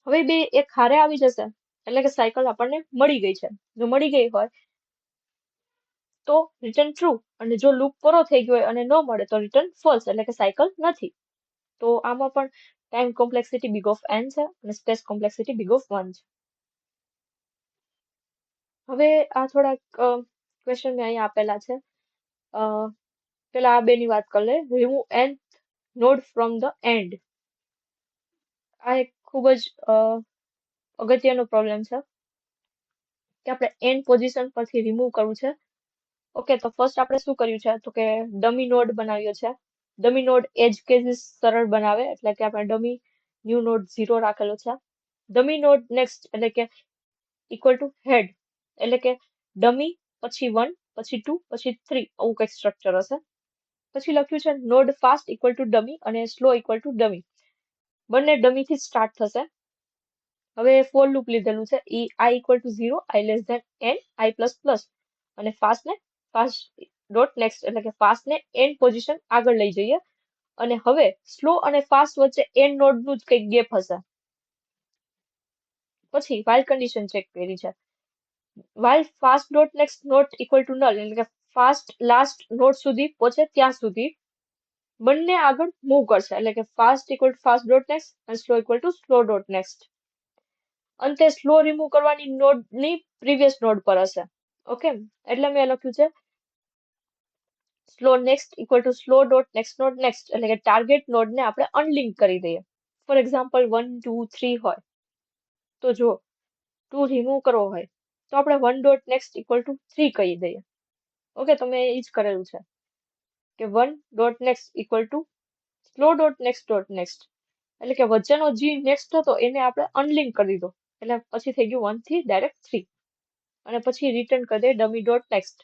હવે બે એક હારે આવી જશે, એટલે કે સાયકલ આપણને મળી ગઈ છે. જો મળી ગઈ હોય તો રિટર્ન ટ્રુ, અને જો લૂપ પૂરો થઈ ગયો હોય અને ન મળે તો રિટર્ન ફોલ્સ, એટલે કે સાયકલ નથી. તો આમાં પણ time complexity big of n છે અને સ્પેસ કોમ્પ્લેક્સિટી big of 1 છે. હવે આ થોડાક ક્વેશ્ચન મેં અહીંયા આપેલા છે. પેલા આ બેની વાત કરી લે. Remove nth node from the and. આ એક ખૂબ જ અગત્યનો પ્રોબ્લેમ છે કે આપણે એન્ડ પોઝિશન પરથી રિમૂવ કરવું છે. ઓકે, તો ફર્સ્ટ આપણે શું કર્યું છે તો કે ડમી નોડ બનાવ્યો છે. ડમી નોડ એજ કેસીસ સરળ બનાવે, એટલે કે આપણે ડમી ન્યૂ નોડ 0 રાખેલો છે. ડમી નોડ નેક્સ્ટ, એટલે કે ઇક્વલ ટુ હેડ, એટલે કે ડમી પછી 1 પછી 2 પછી 3, આવું કંઈક સ્ટ્રક્ચર હશે. પછી લખ્યું છે node fast equal two dummy અને સ્લો ઇક્વલ ટુ ડમી. બંને ડમીથી સ્ટાર્ટ થશે. હવે ફોર લૂપ લીધેલું છે, i equal to 0, i less than n, i plus plus, અને ફાસ્ટ ડોટ નેક્સ્ટ, એટલે કે ફાસ્ટ ને n પોઝિશન આગળ લઈ જઈએ. અને હવે સ્લો અને ફાસ્ટ વચ્ચે n નોડ નું જ કંઈક ગેપ હશે. પછી વાઇલ કન્ડિશન ચેક કરી છે. While fast dot next not equal to null, એટલે કે ફાસ્ટ લાસ્ટ નોડ સુધી પહોંચે ત્યાં સુધી બંને આગળ મૂવ કરશે, એટલે કે fast equal to fast dot next અને slow equal to slow dot next. અંતે સ્લો રિમૂવ કરવાની નોડની પ્રીવિયસ નોડ પર હશે. ઓકે, એટલે મેં લખ્યું છે slow next equal to slow dot node next, એટલે કે ટાર્ગેટ નોડને આપણે અનલિંક કરી દઈએ. ફોર એક્ઝામ્પલ 1 2 3 હોય તો જો 2 રિમૂવ કરવો હોય તો આપણે 1 ડોટ નેક્સ્ટ ઇક્વલ ટુ 3 કહી દઈએ. ઓકે, તો મેં એ જ કરેલું છે. કે one dot next equal to slow dot next. એટલે કે વચ્ચેનો જી નેક્સ્ટ હતો એને આપણે અનલિંક કરી દીધો, એટલે પછી થઈ ગયું 1 થી ડાયરેક્ટ 3, અને પછી રિટર્ન કરી દે ડમી ડોટ નેક્સ્ટ.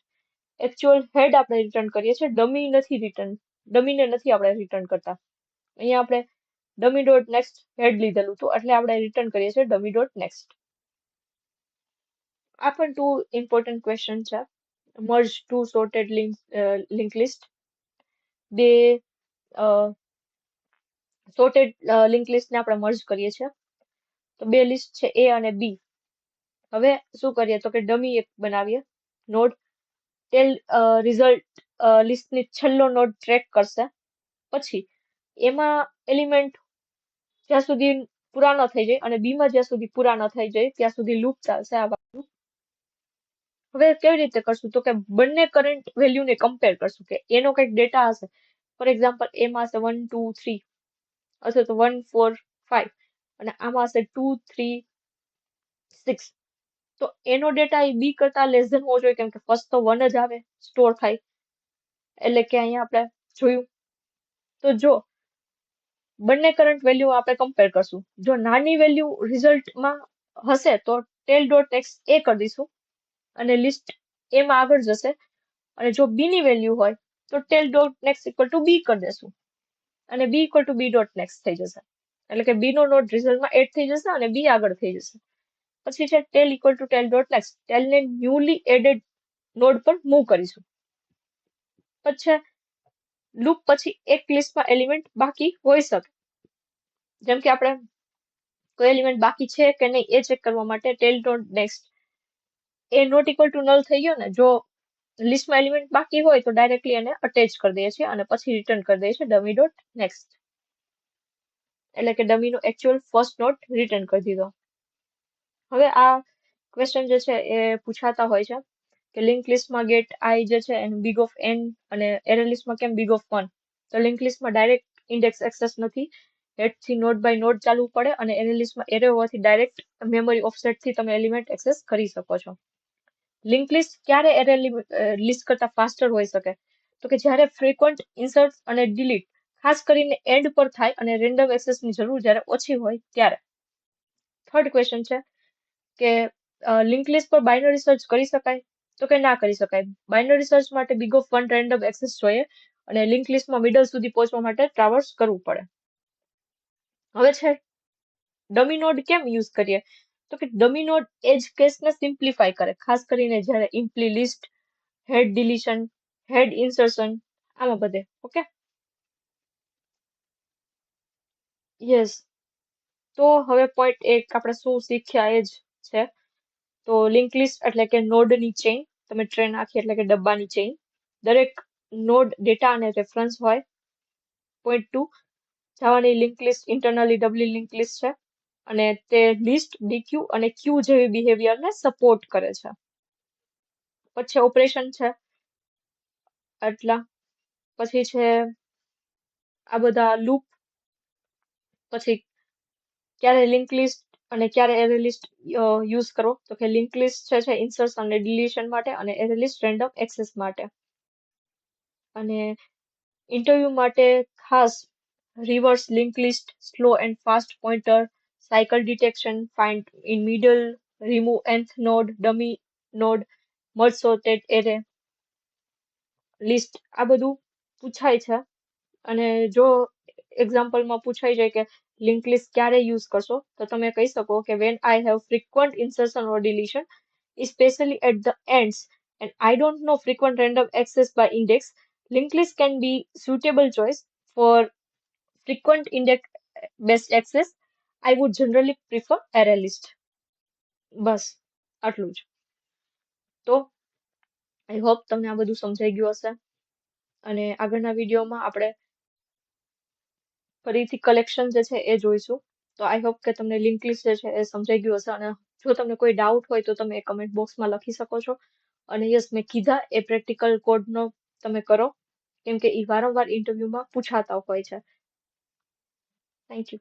એકચ્યુઅલ હેડ આપણે રિટર્ન કરીએ છીએ, ડમીને નથી આપણે રિટર્ન કરતા. અહીંયા આપણે ડમી ડોટ નેક્સ્ટ હેડ લીધેલું હતું, એટલે આપણે રિટર્ન કરીએ છીએ ડમી ડોટ નેક્સ્ટ. આ પણ 2 ઇમ્પોર્ટન્ટ ક્વેશ્ચન છે. Merge to sorted link list. બે સોર્ટેડ લિંક લિસ્ટને આપણે મર્જ કરીએ છીએ. તો બે લિસ્ટ છે એ અને બી. હવે શું કરીએ તો કે ડમી એક બનાવીએ નોડ. ટેલ રિઝલ્ટ લિસ્ટની છેલ્લો નોડ ટ્રેક કરશે. પછી એમાં એલિમેન્ટ જ્યાં સુધી પૂરા ન થઈ જાય અને બી માં જ્યાં સુધી પૂરા ન થઈ જાય ત્યાં સુધી લૂપ ચાલશે આ વાળું. હવે કેવી રીતે કરશું તો કે બંને કરંટ વેલ્યુને કમ્પેર કરશું કે એનો કંઈક ડેટા હશે. ફોર એક્ઝામ્પલ એમાં હશે 1 2 3 અથવા તો 1 4 5 અને આમાં હશે 2 3 6. તો એનો ડેટા એ બી કરતા લેસ ધેન હોવો જોઈએ, કેમ કે ફર્સ્ટ તો 1 જ આવે સ્ટોર થાય. એટલે કે અહીંયા આપણે જોયું તો જો બંને કરંટ વેલ્યુ આપણે કમ્પેર કરશું. જો નાની વેલ્યુ રિઝલ્ટમાં હશે તો ટેલ ડોટ નેક્સ્ટ એ કરી દઈશું અને લિસ્ટ એમાં આગળ જશે. અને જો બી ની વેલ્યુ હોય તો tail dot next equal to b કરી દેશું અને b equal to b dot next થઈ જશે. એટલે કે બી નો નોડ રિઝલ્ટમાં એડ થઈ જશે અને બી આગળ થઈ જશે. પછી છે tail equal to tail dot next. ટેલને ન્યુલી એડેડ નોડ પર મૂવ કરીશું. પછી લૂપ પછી એક લિસ્ટમાં એલિમેન્ટ બાકી હોઈ શકે. જેમ કે આપણે કોઈ એલિમેન્ટ બાકી છે કે નહીં એ ચેક કરવા માટે ટેલ ડોટ નેક્સ્ટ એ નોટ ઇક્વલ ટુ નલ થઈ ગયો ને. જો લિસ્ટમાં એલિમેન્ટ બાકી હોય તો ડાયરેક્ટલી એને અટેચ કરી દઈએ છીએ અને પછી રિટર્ન કરી દઈએ છીએ ડમી ડોટ નેક્સ્ટ. એટલે કે ડમીનો એકચ્યુઅલ ફર્સ્ટ નોટ રિટર્ન કરી દીધો. હવે આ ક્વેશ્ચન જે છે એ પૂછાતા હોય છે કે લિંક લિસ્ટમાં ગેટ આઈ જે છે એનું બિગ ઓફ એન અને એરે લિસ્ટમાં કેમ બિગ ઓફ 1. તો લિંક લિસ્ટમાં ડાયરેક્ટ ઇન્ડેક્સ એક્સેસ નથી, હેડથી નોડ બાય નોડ ચાલવું પડે અને એરે લિસ્ટમાં એરે હોવાથી ડાયરેક્ટ મેમરી ઓફસેટથી તમે એલિમેન્ટ એક્સેસ કરી શકો છો. લિંક લિસ્ટ ક્યારે એરે લિસ્ટ કરતા ફાસ્ટર હોઈ શકે તો કે જ્યારે ફ્રીક્વન્ટ ઇન્સર્ટ અને ડિલીટ ખાસ કરીને એન્ડ પર થાય અને રેન્ડમ એક્સેસની જરૂર જ્યારે ઓછી હોય ત્યારે. થર્ડ ક્વેશ્ચન છે કે લિંક લિસ્ટ પર બાઇનરી સર્ચ કરી શકાય તો કે ના કરી શકાય. બાઇનરી સર્ચ માટે બિગ ઓફ 1 રેન્ડમ એક્સેસ જોઈએ અને લિંક લિસ્ટમાં મિડલ સુધી પહોંચવા માટે ટ્રાવર્સ કરવું પડે. હવે છે ડમી નોડ કેમ યુઝ કરીએ તો કે ડમી નોડ એજ કેસને સિમ્પ્લિફાય કરે, ખાસ કરીને જ્યારે ઇમ્પ્લી લિસ્ટ, હેડ ડિલીશન, હેડ ઇન્સર્શન આમાં બધે. Okay yes. તો હવે પોઈન્ટ એક આપણે શું શીખ્યા એ જ છે. તો લિંક લિસ્ટ એટલે કે નોડની ચેઇન. તમે ટ્રેન આખી એટલે કે ડબ્બાની ચેઇન. દરેક નોડ ડેટા અને રેફરન્સ હોય. પોઈન્ટ 2 જાવાની link list internally doubly link list છે અને તે લિસ્ટ, ડીક્યુ અને ક્યુ જેવી બિહેવિયરને સપોર્ટ કરે છે. પછી ઓપરેશન છે આટલા. પછી છે આ બધા લૂપ. પછી ક્યારે લિંક લિસ્ટ અને ક્યારે એરે લિસ્ટ યુઝ કરો તો કે લિંક લિસ્ટ છે ઇન્સર્ટ અને ડિલીશન માટે અને એરે લિસ્ટ રેન્ડમ એક્સેસ માટે. અને ઇન્ટરવ્યુ માટે ખાસ reverse link list, slow and fast pointer, cycle detection, find in middle, remove nth node, dummy node, merge sorted array list આ બધું પૂછાય છે. અને જો એક્ઝામ્પલમાં પૂછાઈ જાય કે લિંક લિસ્ટ ક્યારે યુઝ કરશો તો તમે કહી શકો કે when I have frequent insertion or deletion, especially at the ends, and I don't know frequent random access by index, linked list can be suitable choice. For frequent index based access, I would generally prefer array list. બસ આટલું જ. તો I hope તમને આ બધું સમજાઈ ગયું હશે અને આગળના વિડીયોમાં આપણે ફરીથી કલેક્શન જે છે એ જોઈશું. તો આઈ હોપ કે તમને લિંક લિસ્ટ જે છે એ સમજાઈ ગયું હશે અને જો તમને કોઈ ડાઉટ હોય તો તમે કમેન્ટ બોક્સમાં લખી શકો છો. અને યસ મેં કીધા એ પ્રેક્ટિકલ કોડનો તમે કરો કેમ કે એ વારંવાર ઇન્ટરવ્યુમાં પૂછાતા હોય છે. Thank you.